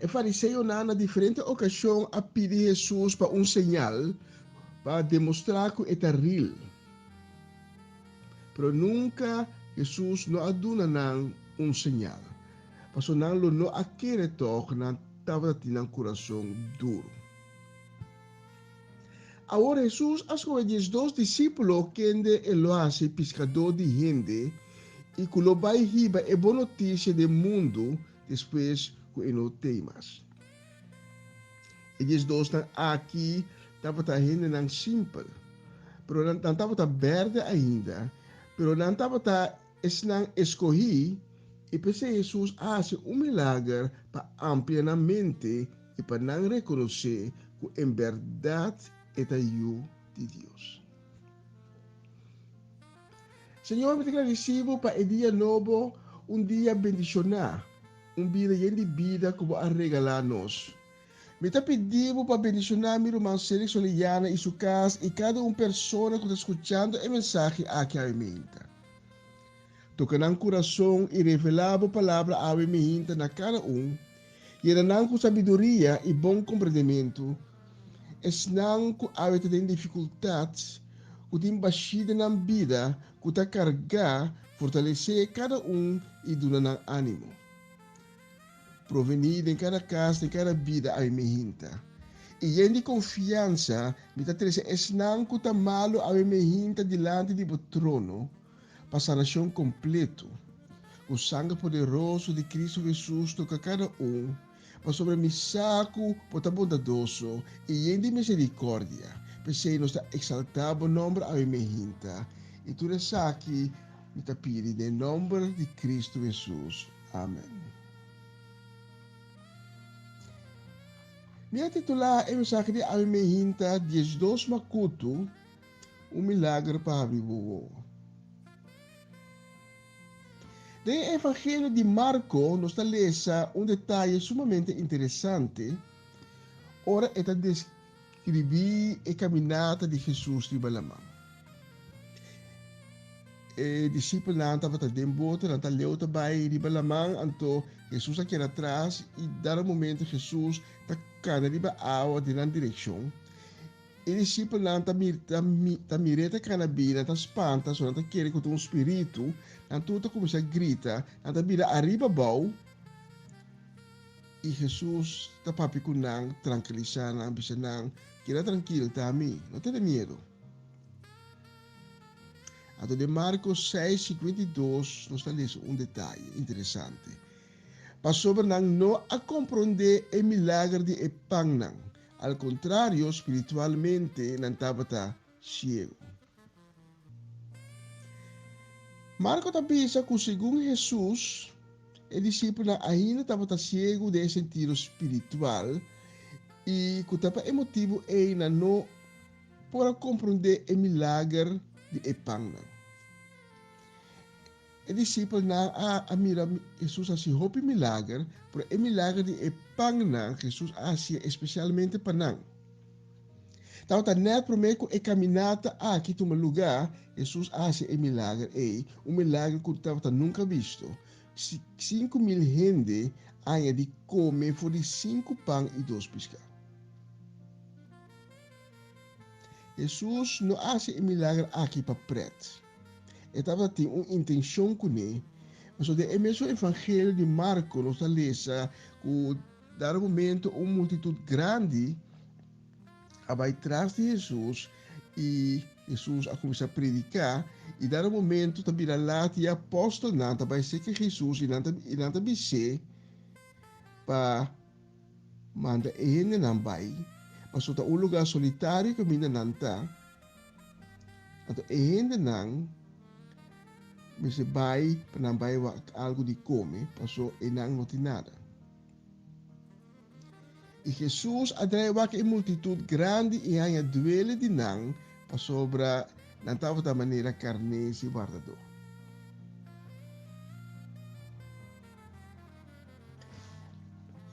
E fariseu na diferente ocasião a pedir Jesus para sinal para demonstrar que é real. Pero nunca Jesus não aduna nang sinal. Paso nang lo no akere tok na tava tinang coração duro. Agora Jesus asco os dois discípulos que ele hace pescador de gente e que lo vai riba é boa notícia do mundo depois que ele não tem mais. Eles dois estão aqui, estava ainda nang simple, pero não estava verde ainda, pero não estava nang escolhi e pensei Jesus hace milagre para ampliamente e para não reconhecer que em verdade é o de Deus. Señor, te agradecemos para el día nuevo, un día bendicionar, un vida lleno de vida como a regalarnos. Me está pedindo para bendicionar mi irmã Célix Soliana e sua casa e cada persona que está escutando a mensagem aqui a minha. Tocando no coração e revelar a palavra a minha na cada e dando com sabedoria e bom compreendimento. Não que a tem dificuldades, que tem bastida na vida, que está carregar, fortalecer cada e dar ânimo. Provenir em cada casa, em cada vida a minha. E em de confiança, me está trazendo que está malo a minha delante do trono, para sanação completo. O sangue poderoso de Cristo Jesus toca cada para sobre mi saco, por estar bondadoso e em de misericórdia. Pensei nos exaltar o nome a minha. E tudo isso aqui, me está pedindo em nome de Cristo Jesus. Amém. Minha titular é mensagem de Almehinta 12 Makuto, milagre para a vivo. No Evangelho de Marco, nos lesa detalhe sumamente interessante. Ora, é descrever a caminhada de Jesus de Balamã. E discípulos não estavam dentro bote, não estavam leu também de Balamã, então Jesus aqui atrás e dar momento Jesus está cana de água de na direção. E discípulos não estavam mireta canabina, está espanta, só não está querendo com um espírito, não tudo começa a gritar, não está vira arriba bau. E Jesus está papi com não tranquilizar, não bisa não, queira tranquilo, tá a mim, não tem medo. Ato de Marcos 6:52 nos lê detalhe interessante. Passou não a compreender o milagre de Epang. Al contrário, espiritualmente, não estava cego. Marcos também diz que, segundo Jesus, o discípulo ainda estava cego de sentido espiritual e que estava emotivo ainda não para compreender o milagre de Epang. O discípulo a mira Jesus assim hope milagre, pero o milagre de Epang Jesus assim especialmente para nang. Então net prometo e caminhada aqui to lugar Jesus assim o milagre milagre que estava nunca visto. 5.000 gente ainda de comer por de 5 pão e 2 pescas. Jesus não faz o milagre aqui para preto. Estava tendo uma intenção com ele. Mas o mesmo evangelho de Marcos nos lesa que dar momento uma multitud grande vai atrás de Jesus e Jesus a começar a predicar e dar momento também lá de apóstolo não vai ser que Jesus e não também ser para mandar ele não vai. Mas o lugar solitário que minha nanta, ato ainda não, mas vai para não vai algo de comer, passou e não tem nada. E Jesus atraiu que multitud grande e ainda duele de não, para sobra não estava da maneira carne e guardador.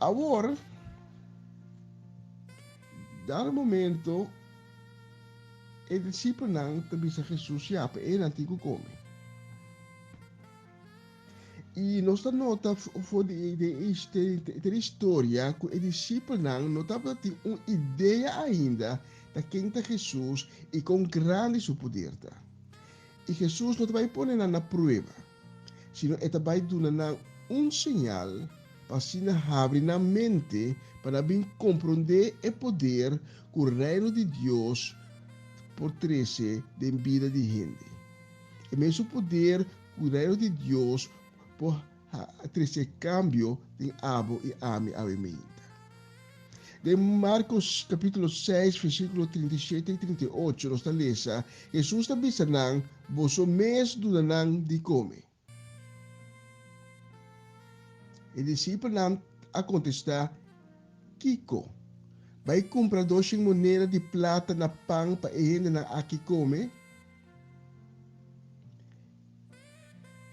Agora dar momento, o discípulo não também se Jesus já para ele antigo come. E nós nota foi de história que o discípulo não estava tendo uma ideia ainda de quem é Jesus e com grande seu poder. E Jesus não vai pôr na prova, sino ele vai dar sinal para se abrir na mente para bem compreender o poder que o reino de Deus por trazer de vida de gente. E mesmo poder que o reino de Deus por trazer cambio de abo e ame a mente. De Marcos capítulo 6, versículo 37 e 38, nós lesa, Jesus está dizendo, vosso mês do nanang de come. O discípulo não a contestar, Kiko, vai comprar 2 moedas de plata na pão para ele na aqui come?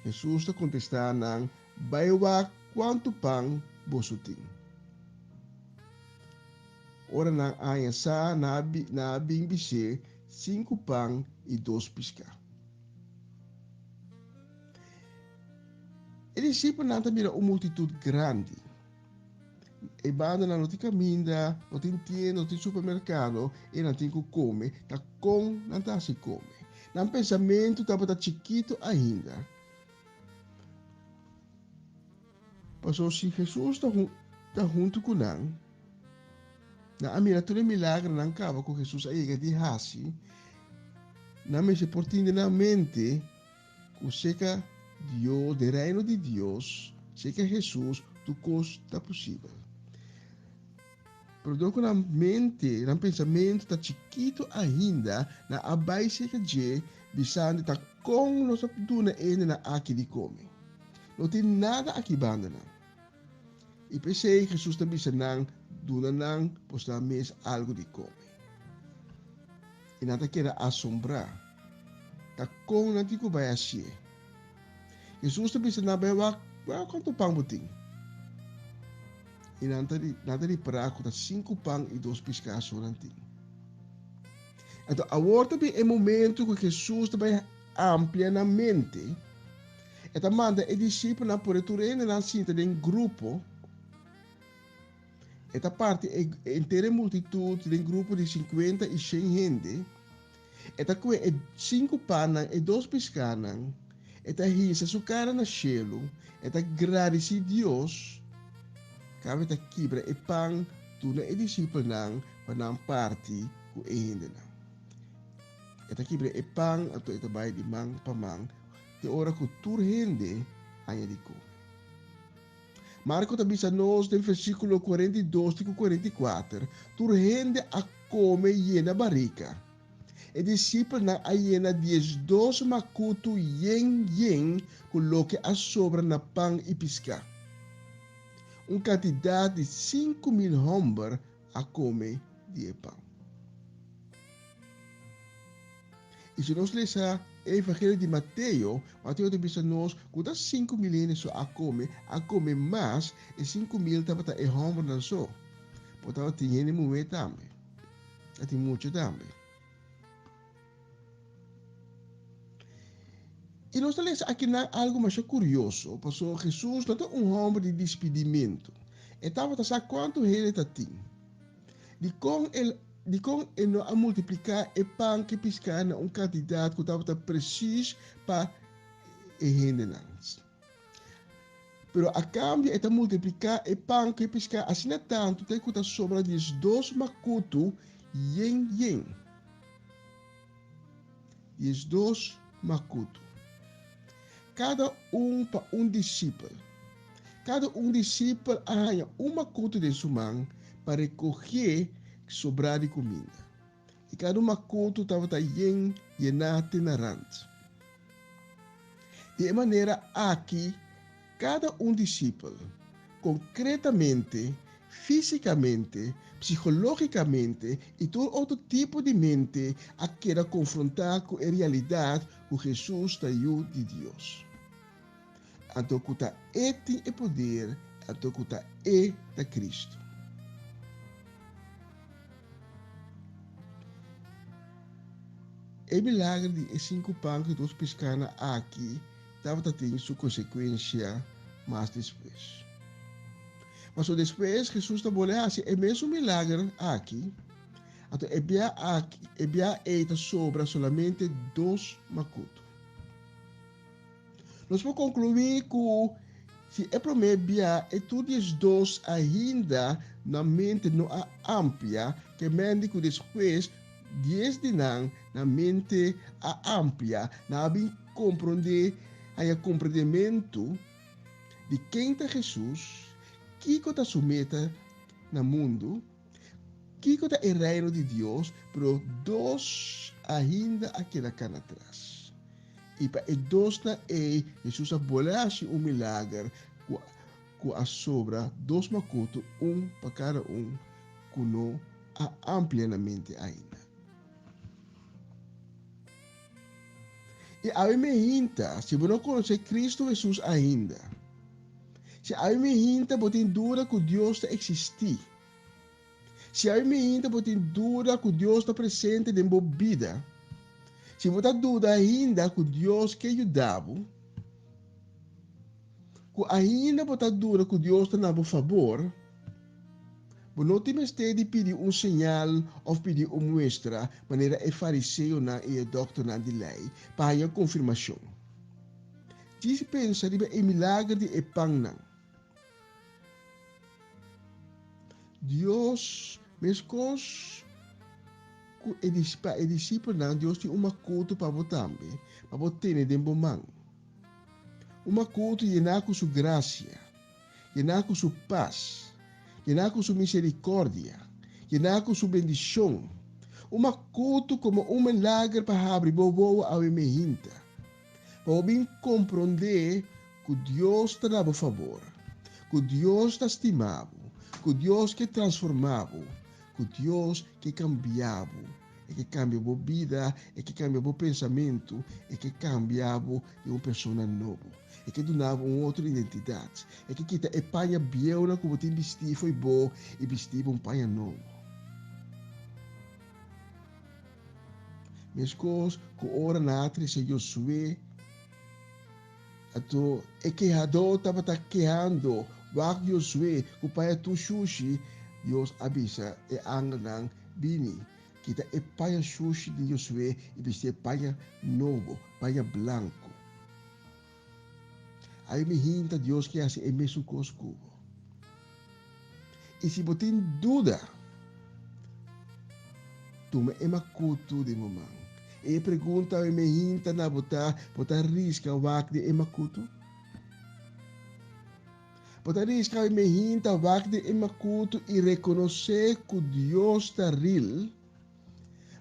Jesus está contestando, baiwa quanto pão você tem? Ora nang aya sa na bimbise 5 pão e 2 pescar. E discípulo não também uma multitude grande. E banda não tem caminho, não tem tienda, não tem supermercado, e não tem que comer, tá com, não tá se come. Não pensamento tá chiquito ainda. Passou se Jesus tá junto com nós, na amira todo milagre não acaba com Jesus aí de hasi, não me se portinde na mente, que seca Deus, do reino de Deus, seca Jesus, tu costa possível. Pero com a mente, no pensamento tá chiquito ainda, na abai seca je, bisando tá com nossa duna ene na aqui de come. Não tem nada aqui banda não. E pensei Jesus tá bisando duna não, posta mes algo de come. E nada quer assombrar. Tá com nanti ko vai assim. Jesus tá bisando bem quanto pão botim. E nada de prato, tá 5 pão e 2 pescados só nanti. Então, agora também é momento que Jesus também amplia na mente. Então, manda o discípulo na porretura na cinta de um grupo. Esta parte é inteira multitude de um grupo de 50 e 100 gente. Esta que é 5 pão e 2 pescados. Esta risa su cara na cielo. Esta agradece Deus. Kami ta kibra e pang tuna e disciple nang panang party ku e hindi nang. Eta kibra e pang ato ita bay di mang pamang ti ora ku tur hindi anya di ko. Marco tabi sa nos del versículo 42 e 44 tur hindi a come yena barika. E disciple na ayena 12 makutu yen ku loke a sobra na pang ipiska. Quantidade de 5.000 homens a comer de pão. E se nós lemos o Evangelho de Mateus diz a nós que das 5.000 só a comer mais, e 5.000 estava a homem não só. Portanto, tinha muito também. Tem muito também. E nós temos aqui algo mais curioso, porque Jesus não é homem de despedimento. Estava a saber quanto ele tem. De como ele não a multiplicar o pão que piscar na quantidade que estava preciso para ensinar. Pero a cambio, ele multiplicar o pão que piscar assim tanto, tem que sobra de 2 makutu yen. 2 makutu. Cada para discípulo. Cada discípulo arranha uma cultura de sua mão para recolher sobrar de comida. E cada cultura estava llenado na rante. De maneira aqui, cada discípulo, concretamente, fisicamente, psicologicamente e todo outro tipo de mente, a querer confrontar com a realidade que Jesus está de Deus. Então, que tem o poder, então que é de Cristo. O milagre de 5 pães e 2 pescados aqui estava tendo sua consequência mais depois. Mas depois, Jesus está falando, é mesmo milagre aqui. Então, é sobra somente 2 makutos. Nós podemos concluir que se é primeiro é tudo os 2 ainda na mente não ampla, que mente que depois 10 de na mente ampla, na bem compreender o compreendimento de quem é Jesus, que está submeta no mundo, que está o reino de Deus, pero 2 ainda aquela cana atrás. E para o 2 Jesus abolasse milagre com a sobra 2 makuto, para cada que não ampliamente ainda. E a me hinta, se você não conhece Cristo Jesus ainda, se a me hinta, você dura que Deus está existir. Se a me hinta, você dura que Deus está presente na sua vida. Se você dura ainda que Deus quer ajudar, que ainda você dura que Deus está a favor, você não tem mais de pedir sinal ou pedir muestra, maneira é fariseu e é doutor de lei, para a confirmação. Se pensa que é milagre de epang Deus, mescos, e discípulo Deus tem uma culto para você também, para você ter dentro mão. Uma culto llenar com sua graça, llenar com sua paz, llenar com sua misericórdia, llenar com sua bendição. Uma culto como um milagre para abrir boa a minha hinta. Para bem compreender que Deus está a favor, que Deus está estimado, que Deus que transformado, que Deus que cambiado, e que cambia a vida, e que cambia o pensamento, e que cambiava de uma pessoa nova, e que donava uma outra identidade, e que quita a panha biela como tem vestido foi bom e vestido panha novo. Minhas coisas, com hora na atriz e Josué, ato é que Hadó estava queando, wak Josué, com o pai tu sushi, Deus avisa e angan bini. Kita é paia sushi de Josué e vestir paia novo, paia branco. Aí me hinta Deus que assim é mesmo cosco. E se você tem dúvida, tu me emacuto de mamãe. E pergunta me hinta na botar risca wak de emacuto. Botar risca me hinta wak de emacuto e reconhecer que Deus está real.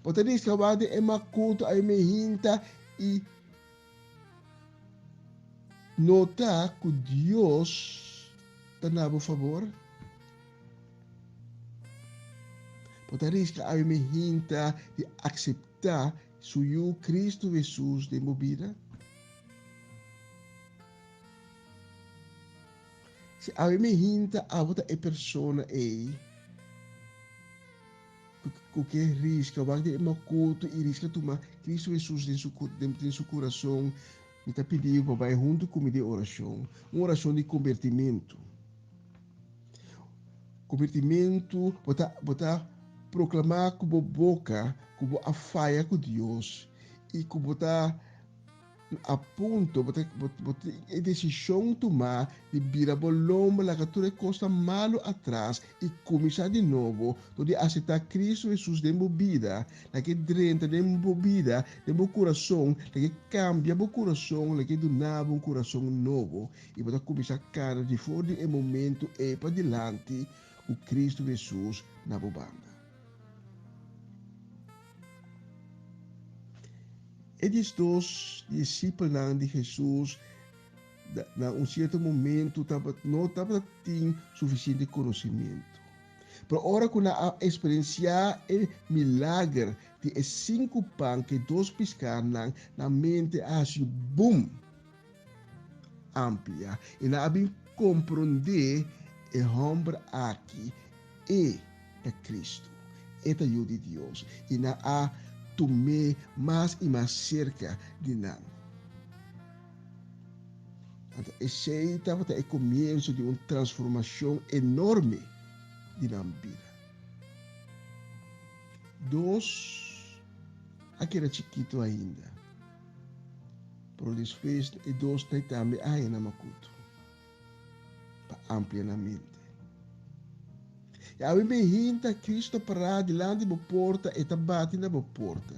Porque diz que vai de emacuto a me hinta e notar que Deus está a favor. Porque diz que a me hinta de aceitar o Cristo Jesus de minha vida. Se a me hinta a outra pessoa que risca, vai de emacuto e risca tomar Cristo Jesus dentro de seu coração, me está pedindo para junto comigo de oração, uma oração de convertimento. Convertimento, botar proclamar como boca, como a faia com Deus e como botar a ponto, botar a decisão tomar de virar boloma, la toda coisa malo atrás e começar de novo, de aceitar Cristo Jesus de minha vida, la que drenta de minha vida, de meu coração, la que cambia meu coração, la que donava um coração novo e botar começar a cara de fora de momento e para diante o Cristo Jesus na banda. Esses dois discípulos de Jesus, em certo momento, não estavam tendo suficiente conhecimento. Pero agora, quando a experienciar o milagre de 5 pães que 2 pescaram, na mente assim, boom, ampla. E na abim compreender o homem aqui é Cristo, é o de Deus. E na a tomé mais e mais cerca de nós. Esse estava o começo de uma transformação enorme de nossa vida. 2, aqui era chiquito ainda. Pero depois, e 2 também aí na macuto. Para ampliar na mente. E a me hinta Cristo para diante da porta e bate na porta.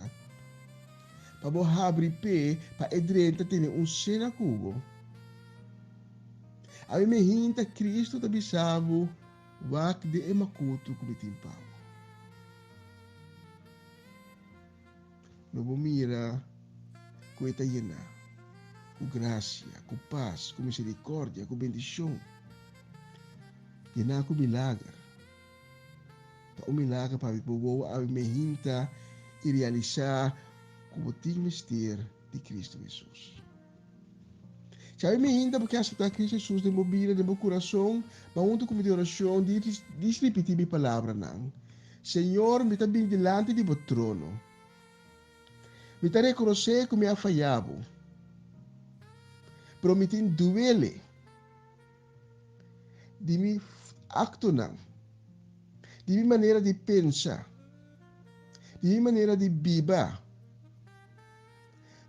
Para abrir pé, para edrenta ter cena cubo. A me hinta Cristo da bisavo, wak de emacuto como timpau. No mira, com etayena, com graça, com paz, com misericórdia, com bendição. Llenar com milagre. O milagre para o povo a me hinta e realizar como tem mister de Cristo Jesus. Sabe me ainda porque aceitar Cristo Jesus de minha vida, de meu coração, mas junto com minha oração, diz repetir minha palavra não. Senhor, me está bem delante de meu trono. Me está reconhecer que me ha falhado. Pero me tem duele de mi acto não. De minha maneira de pensar. De minha maneira de viver.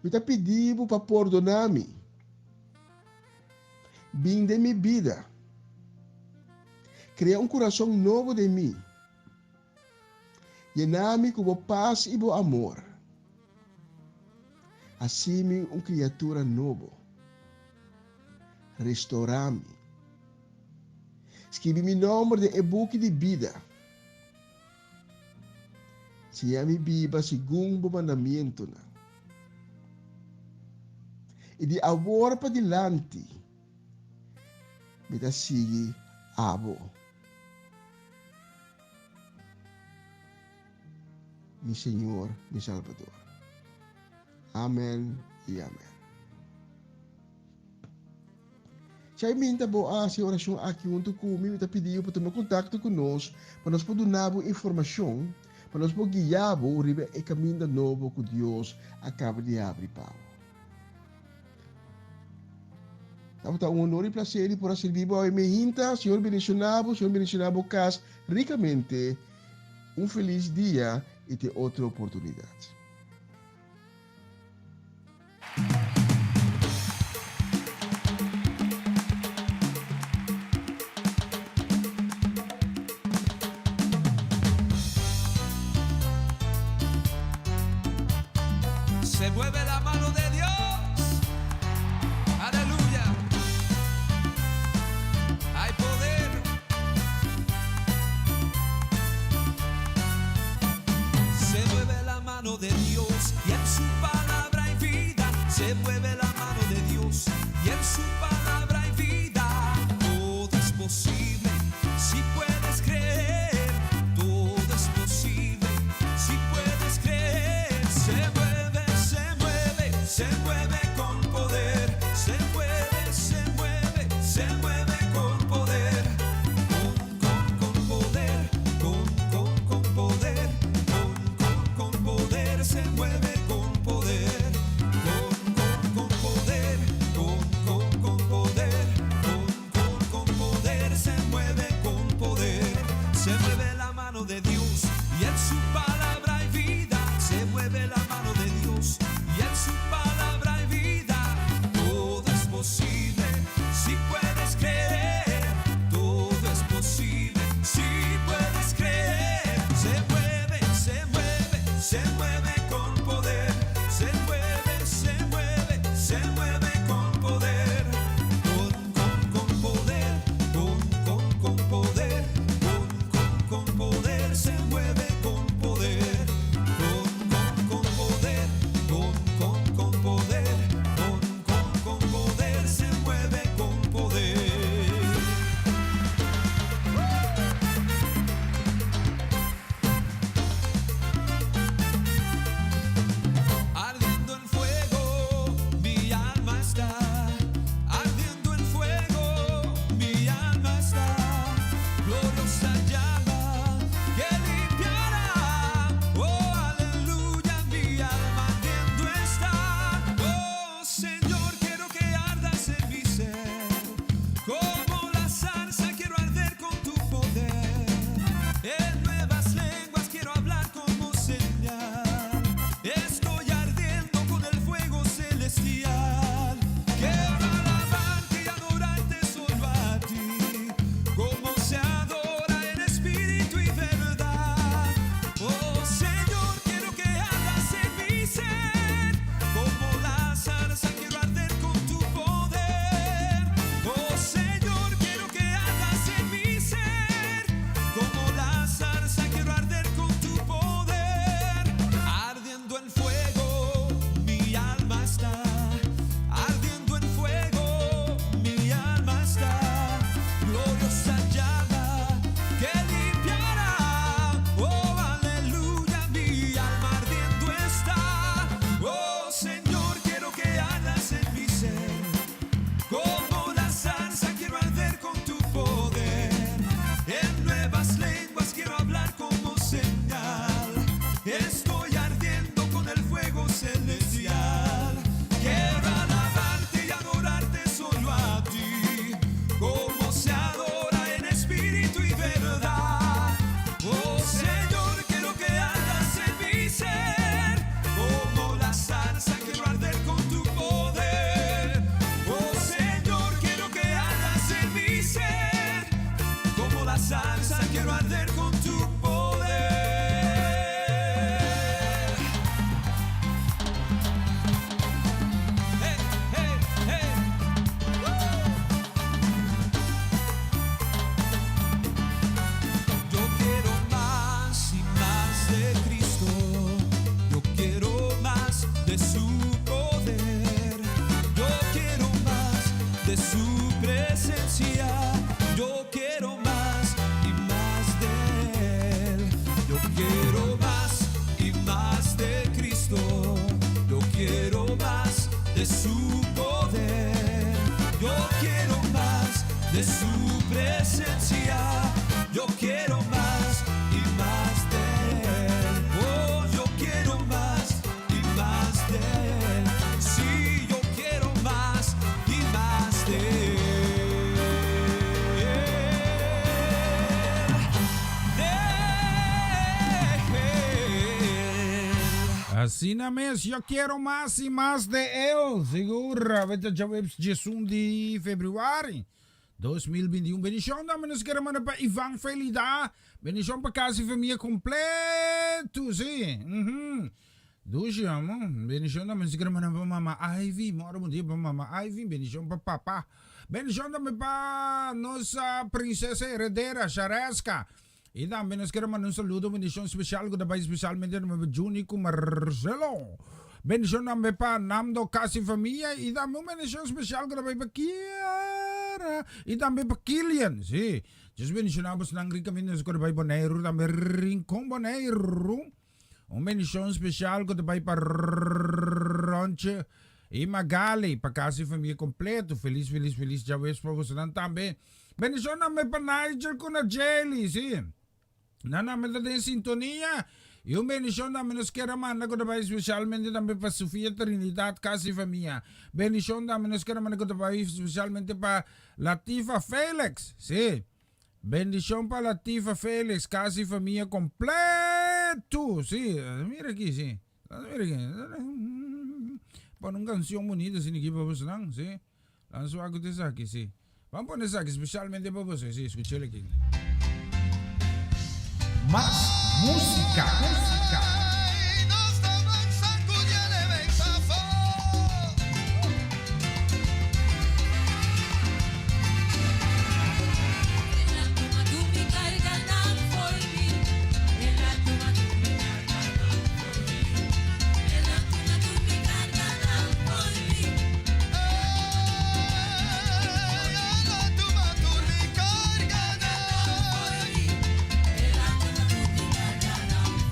Me está pedindo para perdonar-me. Bem de minha vida. Cria coração novo de mim. Llenar-me com paz e amor. Assim, criatura nova. Restaurar-me. Escreve meu nome de e-book de vida. Se a minha vida segundo o mandamento. E de agora para diante, me dá sigue abo. Mi Senhor, mi Salvador. Amém e amém. Saya minta boa a oração aqui junto comigo, está pedindo para tomar contato conosco, para nós poder dar informação, para nós poder guiar o caminho novo que Deus acaba de abrir para. Então, um honor e prazer por servir a minha Senhor bendicionado, casa ricamente. Feliz dia e ter outra oportunidade. Se mueve la mano de Dios. Aleluya. Hay poder. Se mueve la mano de Dios y en su palabra hay vida. Se mueve la mano de Dios y en su palabra hay vida. Todo es posible si puedes creer. Todo es posible si puedes creer. Se mueve, se mueve, se mueve. de su poder. Yo quiero más de su presencia. Yo quiero más y más de él. Oh, yo quiero más y más de él. Sí, yo quiero más y más de él. Así na mes, yo quiero más y más de él. Segura, weet je, Jesus de februari 2021. Bendición, dan menos que hermano pa evangelidad. Bendición pa casi familia completo, sí. Dus ja, man. Bendición, dan menos que hermano pa mama Ivy. Moro mo dia pa mama Ivy. Bendición pa papa. Bendición, dan pa nossa princesa heredera, Shareska. E também nós queremos mandar saludo, bendição especial, que também especialmente no Juni com Marcelo. Bendição também para Namdo Casa e Família. E também uma bendição especial, que também para Kiara. E também para Kilian, sim. Just bendição também para ricamente, nós queremos para Boneiro, também Rincon Boneiro. Uma bendição especial, que também para Ronche e Magali, para Casa e Família completo. Feliz, feliz, feliz, já vejo para você também. Bendição também para Nigel com a Jelly, sim. Nana me da sintonia. E uma bendição também nos quer mandar especialmente também para Sofia Trinidad, Casa e Família. Bendição também nos quer mandar especialmente para Latifa Felix. Sim. Bendição para Latifa Felix, Casa e Família completo. Sim. Mira aqui, sim. Mira aqui. Para uma canção bonita, sim, aqui para você, não? Sim. Lançou algo desse aqui, sim. Vamos pôr isso aqui especialmente para você, sim. Escute ele aqui. Más música.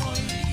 For me.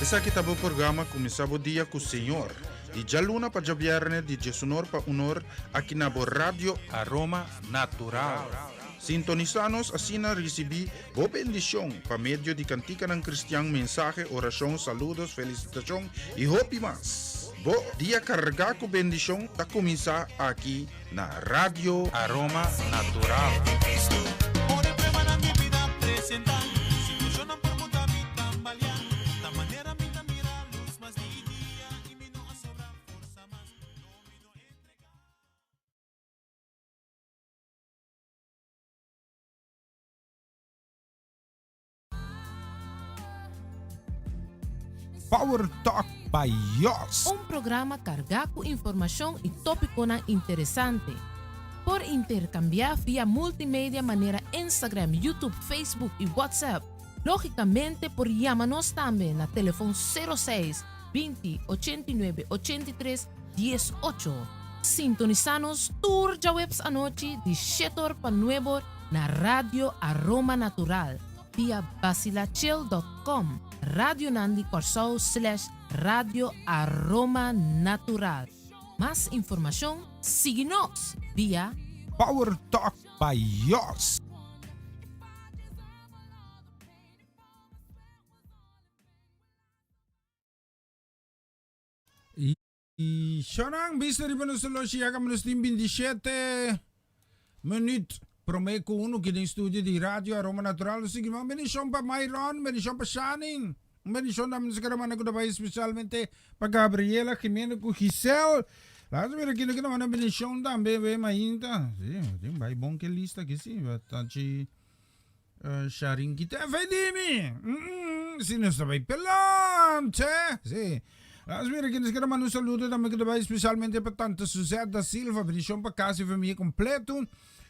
Essa aqui tá o programa começava o dia com o Senhor. De Jaluna para Javierne, de Jesunor para Unor, aqui na Rádio Aroma Natural. Sintonizanos assim na recebi boa bendição para meio de cantica ng Cristiano, mensaje, oração, saludos, felicitação e hope mas. Bo dia carga com bendição tá começar aqui na Rádio Aroma Natural. Power Talk by Yos. Um programa cargado com informação e tópico interessante. Por intercambiar via multimédia maneira Instagram, YouTube, Facebook e WhatsApp. Logicamente, por chamar-nos também na telefone 06 20 89 83 18. Sintonizanos tour de webs anoche de 7 para 9 na Radio Aroma Natural via basilachel.com. Radio Nandi Corsao / Radio Aroma Natural. Más información, síguenos via Power Talk by Yos. Y Shonang, viste ribbon solo siya ka menos 27 minutes. Promeco uno que em studio di Radio Aroma Natural. Sige mga benisyon pa Myron, benisyon pa Shining. Benisyon namin sa karaman ako na ba especialmente pa Gabriela, Jimena ko Giselle. Lahat sa mga kinaganaman na benisyon tambe, be mainta. Sim, vai bom que lista que sim. Batanchi sharing kita. Fedimi! Sino sabay pelante? Sim. Lahat sa mga kinaganaman un saludo namin ko na ba especialmente pa Tanta Suzette da Silva. Benisyon pa kasi familia completo.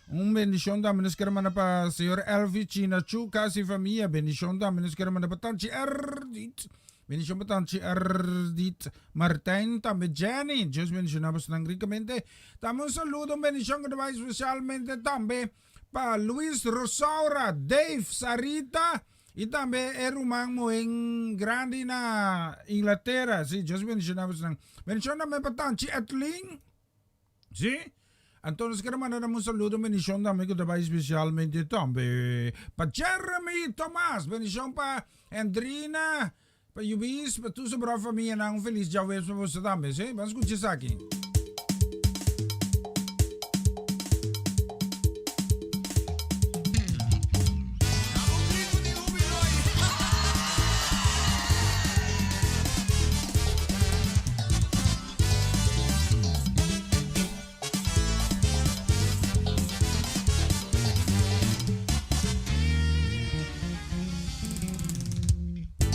Bendición da menos que hermana para señor Elvi Chinachu, casi familia. Bendición da menos que hermana para Tanchi Erdit. Bendición para Tanchi Erdit. Martín, también Jenny. Dios mencionamos tan ricamente. También un saludo, bendición que va especialmente también para Luis Rosaura, Dave, Sarita. Y también el rumano en grande na Inglaterra. Sí, Dios mencionamos tan. Bendición también para Tanchi Etling. Sí. Entonces, quiero mandar un saludo, bendición también que te va especialmente también para Jeremy Tomás, bendición para Andrina, para Yubis, para tu sobra familia, un feliz Javes para você también, ¿sí? Vamos a escuchar aquí.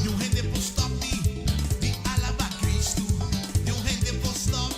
Não rende por stop, de alaba Cristo. Não rende por stop,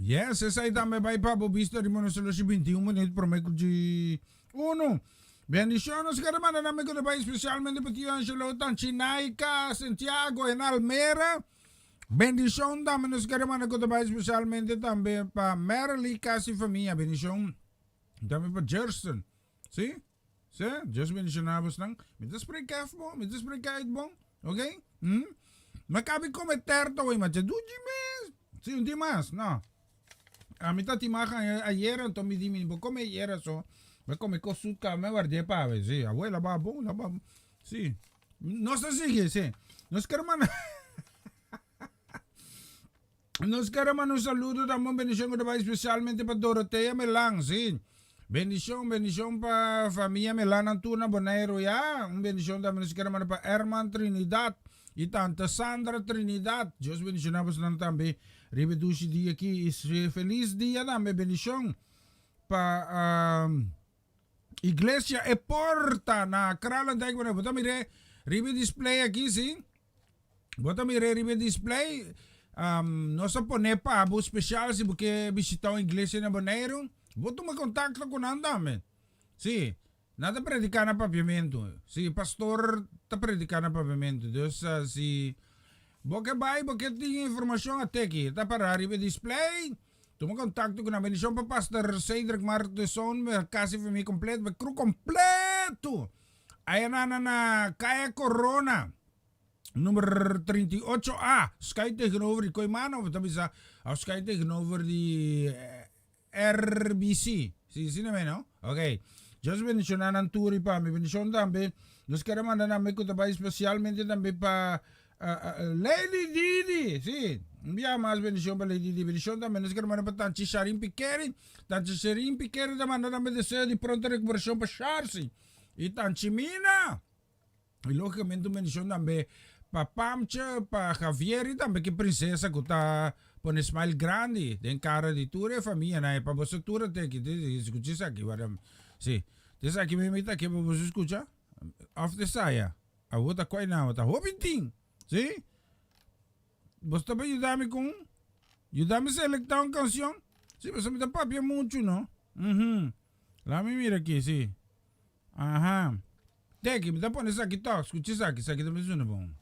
Yes, esa aí também vai para o visto de Mano Solo 21 minutos por meio de 1. Bendición nos queremos mandar a mi especialmente para ti Angelo Tanchinaica, Santiago en Almera. Bendición también nos queremos mandar especialmente también para Merly Casi Familia. Bendición también para Jerson. ¿Sí? ¿Sí? Just bendicionamos nang. Mitas spreken mo, mitas spreken uit bong. Okay? Makabi cometer to, mas duji mes. Sí, un día más, no. A mí te imagen ayer, entonces me dime, ¿cómo ayer eso? Me come cosas que me guardé para ver, sí, abuela, babo, sí. No se sigue, sí. Nos queremos un saludo, también bendición especialmente para Dorotea Melang, sí. Bendición para familia Melang Antuna Bonero, ya. Un bendición también nos queremos para Herman Trinidad y tanta Sandra Trinidad. Dios bendicionamos también. Ribedushi dia aqui, feliz dia também, bendição para Iglesia e Porta na Kralandijk. Bota mire, ribe display aqui, sim. Bota mire, ribe display. Nossa pone pa abo especial se porque visitar a igreja na Bonaire. Bota uma contato com andame. Sim, nada predicar na papiamento. Sim, pastor tá predicar na papiamento. Deus se Boke bay, boke tinha informação até aqui. Tá para arriba display. Toma contato com a bendição para Pastor Cedric Marteson, casa família completa, cru completo. Aí na Kaya Corona, número 38A. Sky tegenover die Koimano, wat hebben ze? Sky tegenover die RBC. Zie je me, no? Oké. Just bendicionar ang turi pa. May bendición también. Nos queremos mandar namin ko tabay especialmente también pa Lady Didi, sí, envía más bendición para Lady Didi, bendición también, es que hermano para Tanchi Sharim Piqueri también también deseo de pronta recuperación para Sharsi, y Tanchi Mina, y lógicamente bendición también para Pamcha, para Javier, y también que princesa que está con smile grande, de cara de tu familia, para vos tú te escuches aquí, sí, entonces aquí me invita que vos escucha, off the saya, a vos ta kwai na, ta hoping. ¿Sí? Basta ba ayúdame ayúdame a selectar una canción? Sí, pues me da papi mucho, ¿no? La mira aquí, sí. Ajá. Teki, me da pones aquí, toque, escuches aquí también suena bon.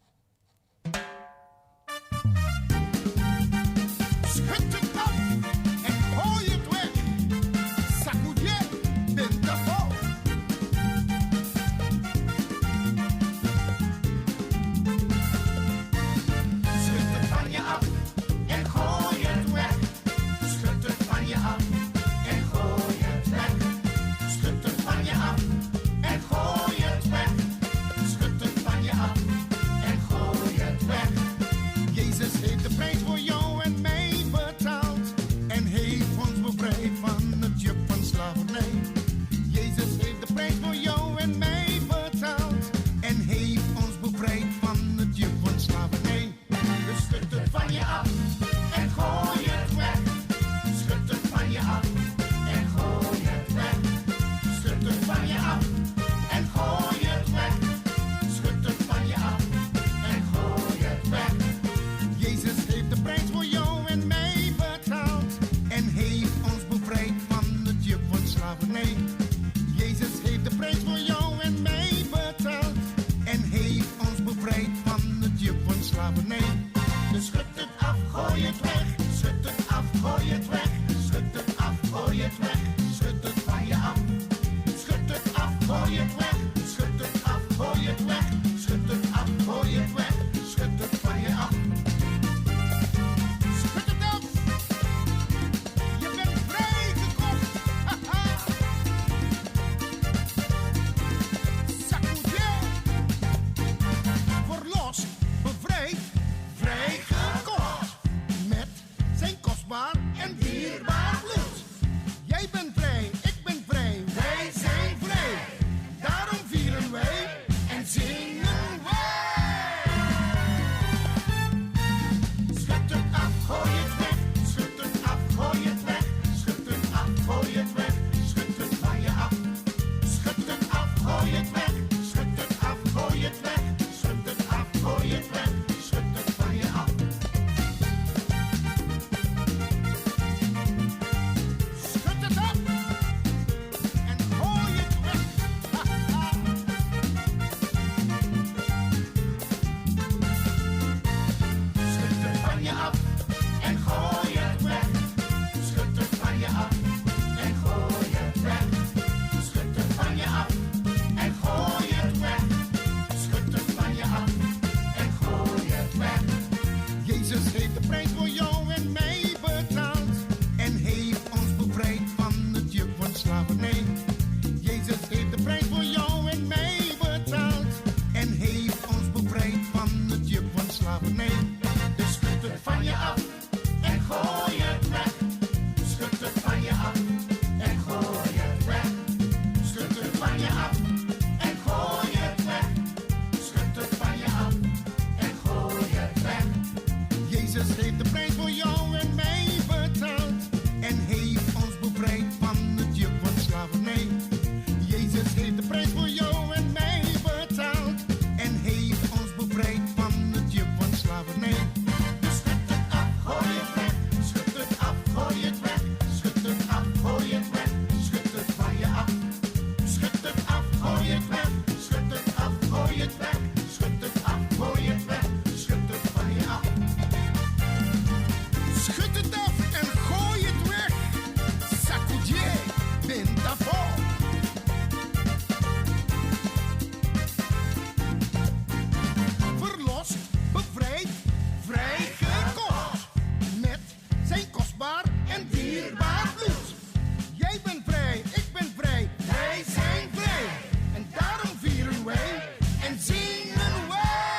je af en gooi het weg. Schud het van je af en gooi het weg. Schud het van je af en gooi het weg. Schud het van je af en gooi het weg. Jezus heeft de prijs voor jou en mij betaald en heeft ons bevrijd van het juk van slavernij. Jezus heeft de prijs voor jou en mij betaald en heeft ons bevrijd van het juk van slavernij. Dus schud het van je af en gooi het weg. Schud het van je af en gooi het weg. Schud het van je af en gooi het weg. Schud het van je af en gooi het weg. Jezus heeft de prijs voor jou en mij betaald en heeft ons bevrijd van het juk van slavernij. Jezus heeft de prijs voor jou en mij betaald en heeft ons bevrijd van het juk van slavernij. Dus schud het af, gooi het weg. Schud het af, gooi het weg. Schud het af, gooi het weg. Schud het van je af. Schud het af, gooi het weg. Schud het af, gooi het weg. Schud het af, gooi het weg. Schud het van je af. Schud het af en gooi het weg. Sacudier, bentafo. Verlost, bevrijd, vrijgekocht. Met zijn kostbaar en dierbaar bloed. Jij bent vrij, ik ben vrij, wij zijn vrij. En daarom vieren wij en zingen wij.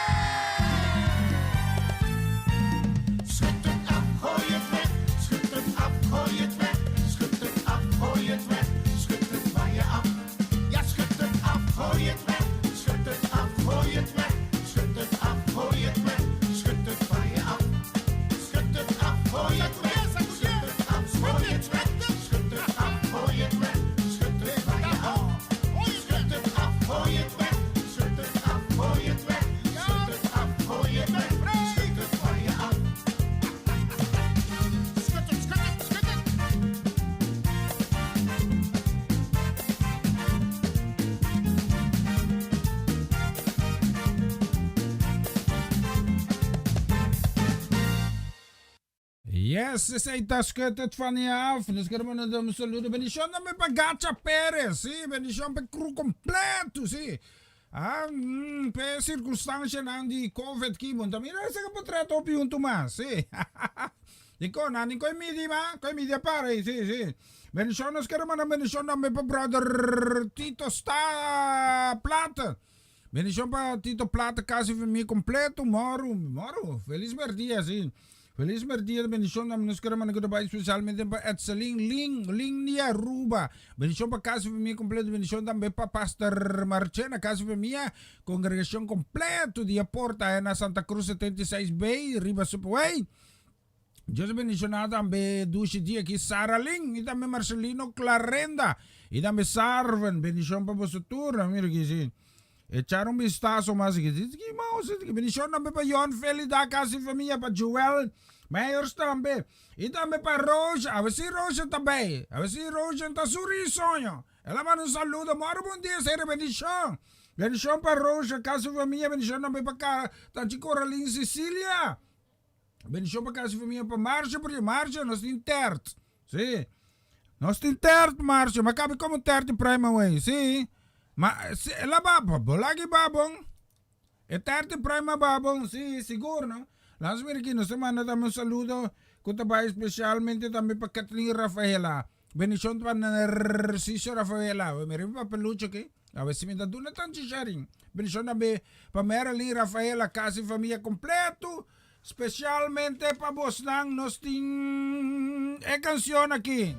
Schud het af, gooi het weg. Schud het af, gooi het weg. Schud het af, gooi het weg. Schud het van je af. Ja, schud het af, gooi het weg. Schud het af, gooi het weg. Schud het af, gooi het weg. Schud het van je af. Schud het af, gooi het weg. Schud het af, gooi het weg. Schud het af, gooi het weg. Schud het van je af. Schud het af, gooi het weg. Schud het af, gooi het weg. Schud het af, gooi het weg. Schud het van je af. Schud het, schud het, schud het. Yes, esa schud het van je af. Dus queremos dar un saludo. Bendición dame pa Gacha Pérez, sí. Bendición pa crew completo, sí. Pe circunstancia ng di COVID kimo. Tamira sa kapatreto op yung tumas, sí. Iko, nanin ko media pare, sí, sí. Bendición nos queremos na bendición dame pa brother Tito Sta Plata. Bendición pa Tito Plata, casi família completo, moro. Feliz merdia, sí. Feliz merdia, bendición na nos queremos na goodbye especialmente pa Etzeling Nia Ruba. Bendición pa casi família completo, bendición também pa Pastor Marchena, casi família, congregación completo de Porta na Santa Cruz 76B, Riba Superway. Dios bendicionado também dushi dia aqui Sara Ling, e também Marcelino Clarenda, e também Sarven, bendición pa Bosutura, mira aqui sim. Echar un vistazo más que bendición también para John Felida, casi familia para Joel Mayors también. Y también para Rosa, a ver si Rosa también. A ver si Rosa está su risonho. Ella manda un saludo, muy buen día, ser bendición. Bendición para Rosa, casi familia, bendición también para Tanchi Coraline Sicilia. Bendición para casi familia para Marcia, porque Marcia no está intert. Sí. No está intert, Marcia, mas cabe como intert prima way, sí. Ma la babo, lagi babong. Eterte prima babong, sí, seguro, no? Las aquí nos manda también un saludo. Kutabay especialmente también para Kathleen Rafaela. Bendición para Narciso Rafaela. Meron pa peluche que. A ver si me da una tan sharing. Bendición también para Marilyn Rafaela, casi familia completo. Especialmente para vos nang nos ting canción aquí.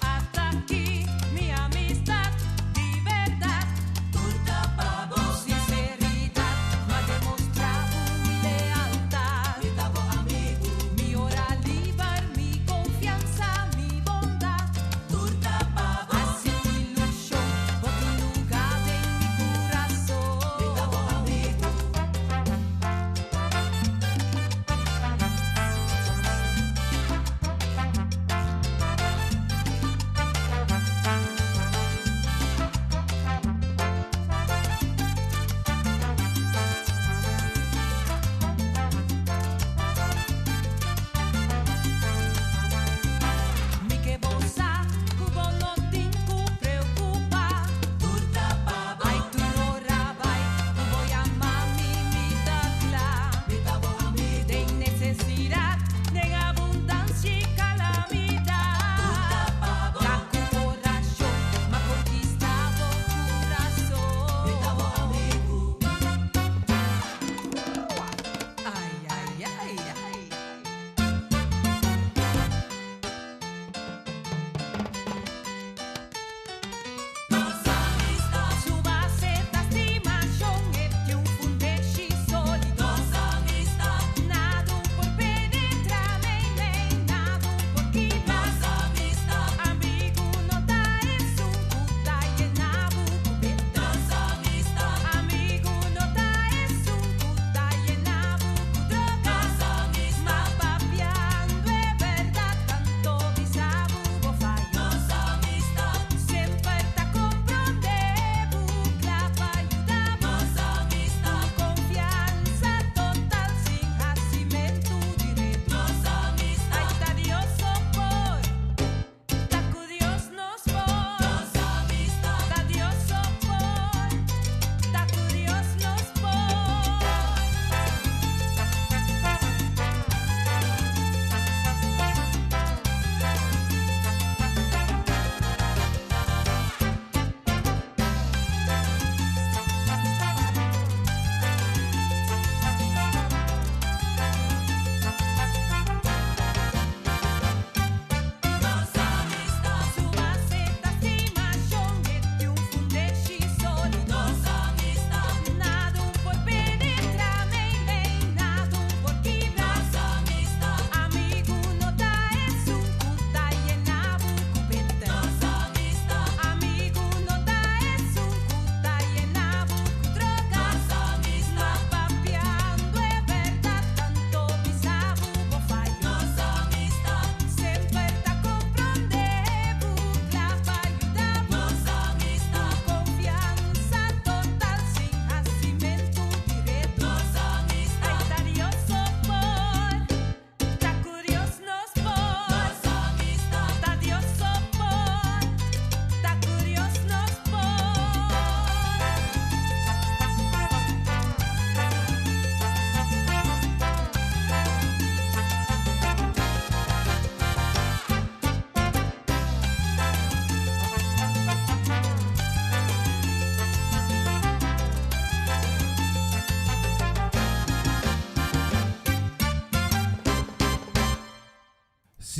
Hasta aquí mi amistad, de verdad. Turca pa vos.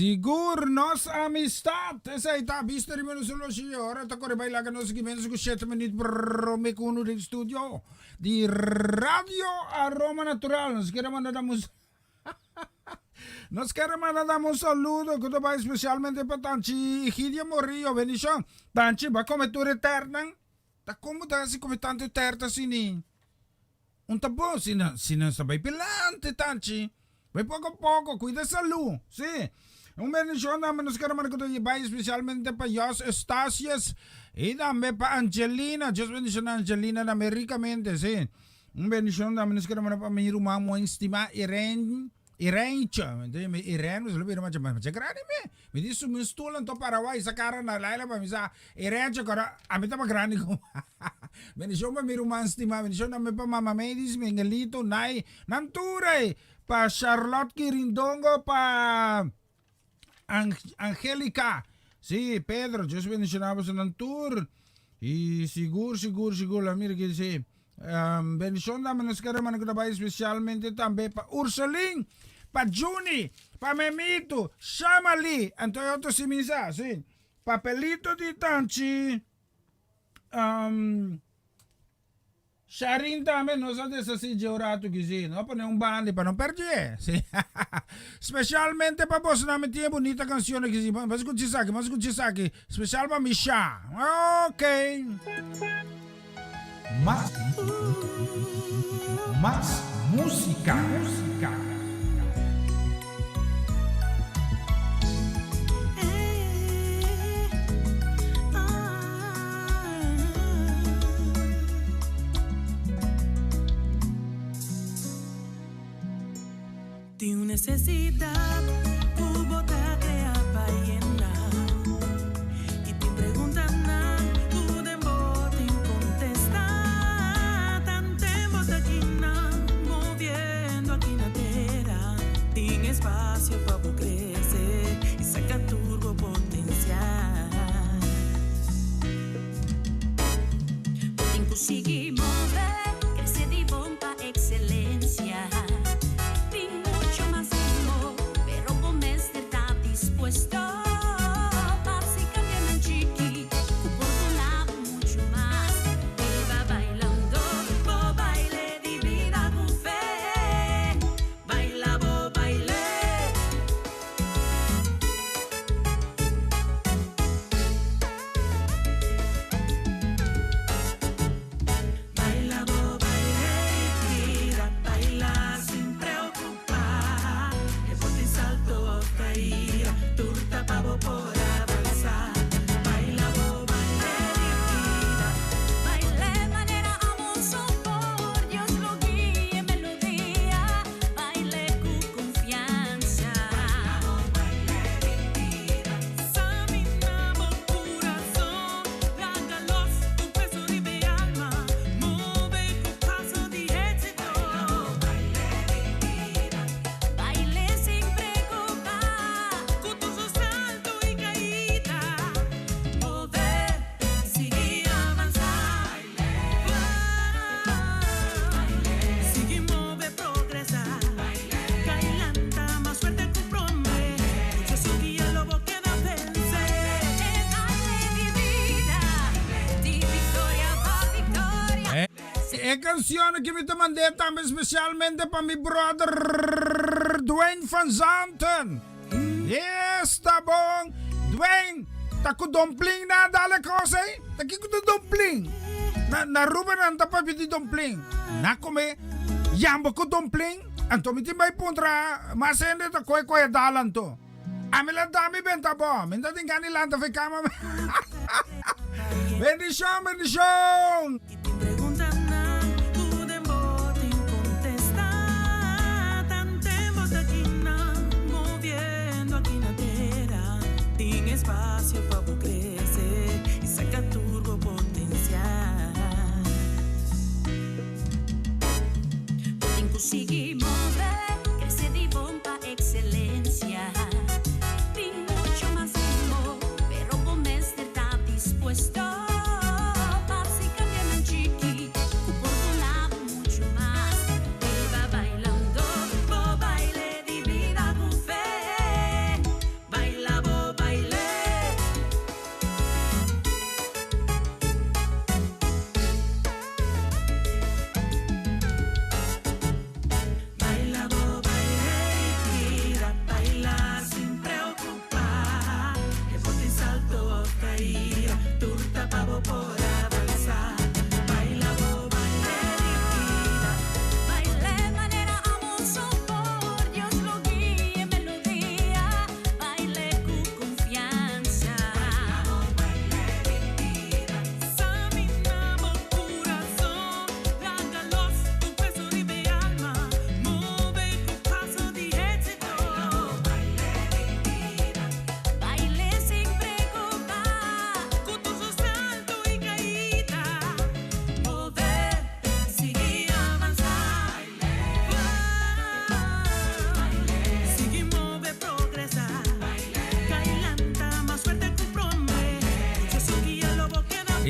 Sigur nos amistad. Esa ita visto rin mo solo siya. Ora ta ko rin bailagan no sa kimenso ko 7 minutes per me kuno rin studio. Di Radio Aroma Natural. Nos quiere mandamos Nos quiere mandar un saludo. Que va especialmente para Tanchi Hidia Morillo. Bendición. Tanchi va come tu reternan. Ta como ta si come tanto terta sini. Un tabo sina sabay pilante Tanchi. Vai poco a poco, cuida salud, sí. Un bendición naman nos queremos recordar especialmente para Jos Estasias y también para Angelina. Dios bendición a Angelina americamente, sí. Un bendición naman nos queremos para mi rumah mo estima Irene. Irene, mas lebih macam grande me. Me disse me stulan to Paraguay sa cara na laila pa misa Irene cara amita pa grande ko. Bendición pa mi rumah estima, bendición naman pa Mama Medis, Miguelito, Nay, Nanture. Pa Charlotte Quirindongo, pa Angélica. Sí, Pedro, Dios bendicionamos en el tour. Y seguro, mira que dice, bendición dame nos queremos que especialmente también pa Ursulín, pa Juni, pa Memito, Shamali, Antoyoto Simisa, sí. Papelito di Tanchi, Sharin también nos ha desasido rato que sí, no pone un bandi para no perder, sí. Especialmente para vos namin tiene bonita canción que sí, mas escuchar aquí, especial para Misha. Okay. Más música. Tu necesidad, tu bota crea pa llenar. Y te preguntan, tu dembo te contesta. Tan tempo aquí moviendo aquí na terra. Tem espacio para vos crecer y sacar turbo potencial. Tem conseguir mover, crecer de bom pa excelencia. Puesto así cambian chiqui, oportunado mucho más. Iba bailando, bo baile de vida con fe. Baila, bo baile. Baila, bo baile, vida, baila sin preocupar. E ponte salto a cair. Turta pavo por avanzar. Baila, bo, baile vida. Baile manera amor por Dios lo guíe melodía. Baile con confianza. Baila, bo, baile vida. Examinamos corazón. Lágalos un peso de mi alma. Move con paso de éxito. Baila, bo, baile vida. Baile sin preocupar. Canzone que me te mandé también especialmente para mi brother Dwayne Van Zanten. Yes, tá bom. Dwayne, tá com dumpling na dale cosa aí? Tá aqui com dumpling. Na ruba na tapa piti dumpling. Na come jambo com dumpling. Anto mi timbay puntra masende ta koy dalan to. Amila dami ben tá bom. Minta tingani lang ta ficama. Bendición. Espacio para vos crecer y sacar turbo potencial. Tem conseguir mover, crecer de bom pa excelencia. Tem mucho más amor, pero vos está dispuesto. Así cambian en chiqui, oportunado mucho más. Iba bailando, bo baile de vida con fe.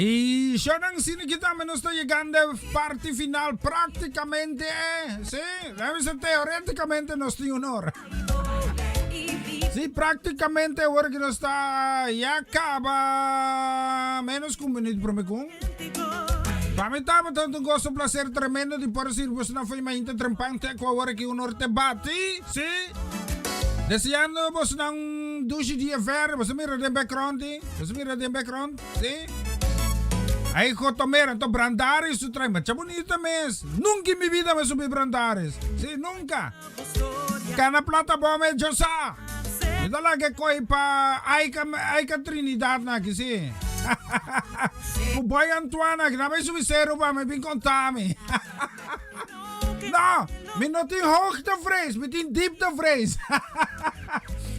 Y Shonang sinikita me no está llegando a parte final prácticamente, sí, debe ser teóricamente no estoy honor. Sí, prácticamente ahora que no está, ya acaba menos que un minuto por me con. Para mí estaba tanto un gozo, placer tremendo de por decir, pues no fue mainta trempante ahora que un norte bati, sí. Deseando vos nang douche dia ver, vos mira de background, sí. Aí Jotomera, então Brandares, tu trai, mas bonita mes. Nunca em minha vida me subi Brandares. Sim, nunca. Cana plata bom é Josa. Me dá lá que coi pa Aika Trinidad na que sim. O boy Antoana, que não vai subir zero para me vir contar me. Não, me não tem hoogte vrees, me tem diepte vrees.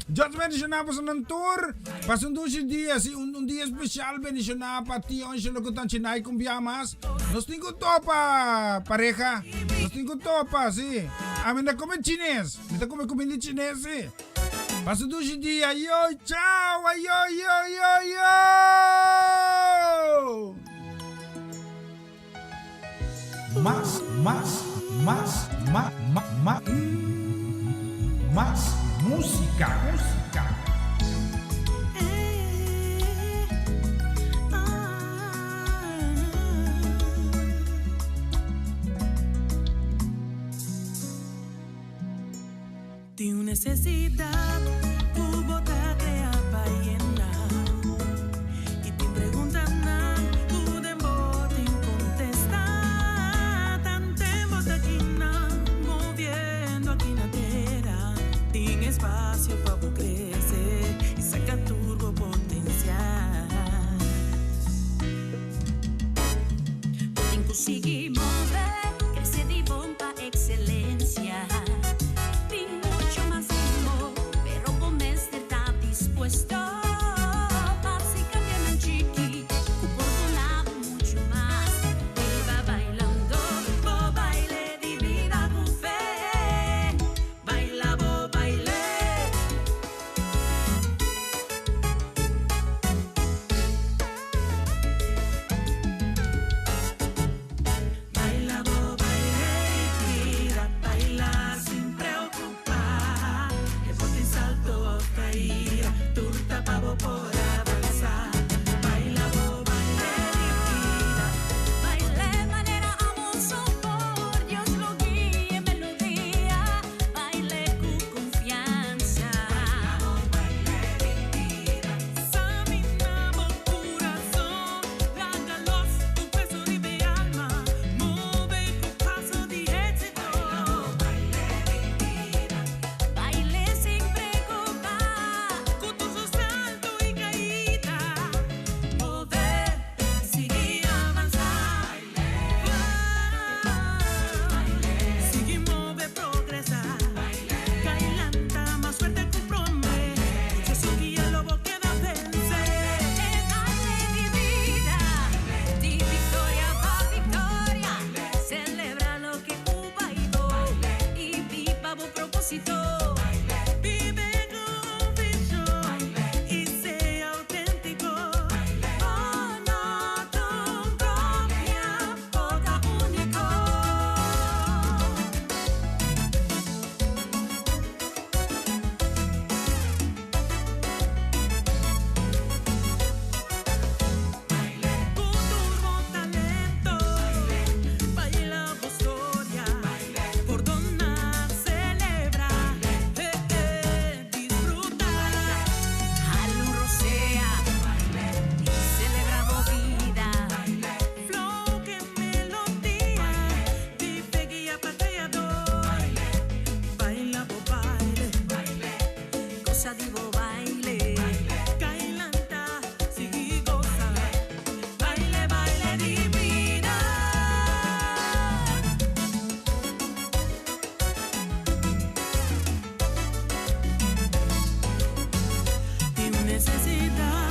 Just mencionamos een tour, pas un dia, si un dia especial mencionaba para ti, on lo que tan chinay kumbiamas. Nos tengo topa, pareja. Nos tengo topa, sí. A mí me come chines, me come comida chines, sí. Pas un dia, yo, chao, yo. Más música. Tu necesidad, tu boca te apayena. Y te preguntan, tu dembo te contesta. Tan tempo aquí moviendo aquí na terra. Tem espacio para crecer y saca turbo potencial. Tem conseguir mover, crescer de bom para excelência. Puesto básicamente chiqui, oportunado mucho más. Viva bailando, bo baile de vida con fe. Baila, bo baile. Baila, bo baile, tira, baila sin preocupar. Que por ti salto caer. Turta pavo por avanzar. Baila, bo, baile, divina. Baile, manera, amor, sopor. Dios lo guíe, melodía. Baile con confianza. Baila, bo, baile, divina. Examinamos corazón. Lágalos, tu peso de alma. Move con paso de éxito. Baila, bo, baile, divina. Baile sin preocupar. Salto y caída, mover, seguir avanzar, seguir mover, progresar, cailanta, más suerte que promete, Jesús guía lobo queda vencer, dale mi vida, di victoria pa' victoria, celebra lo que Cuba y viva vos propósito. Necesidad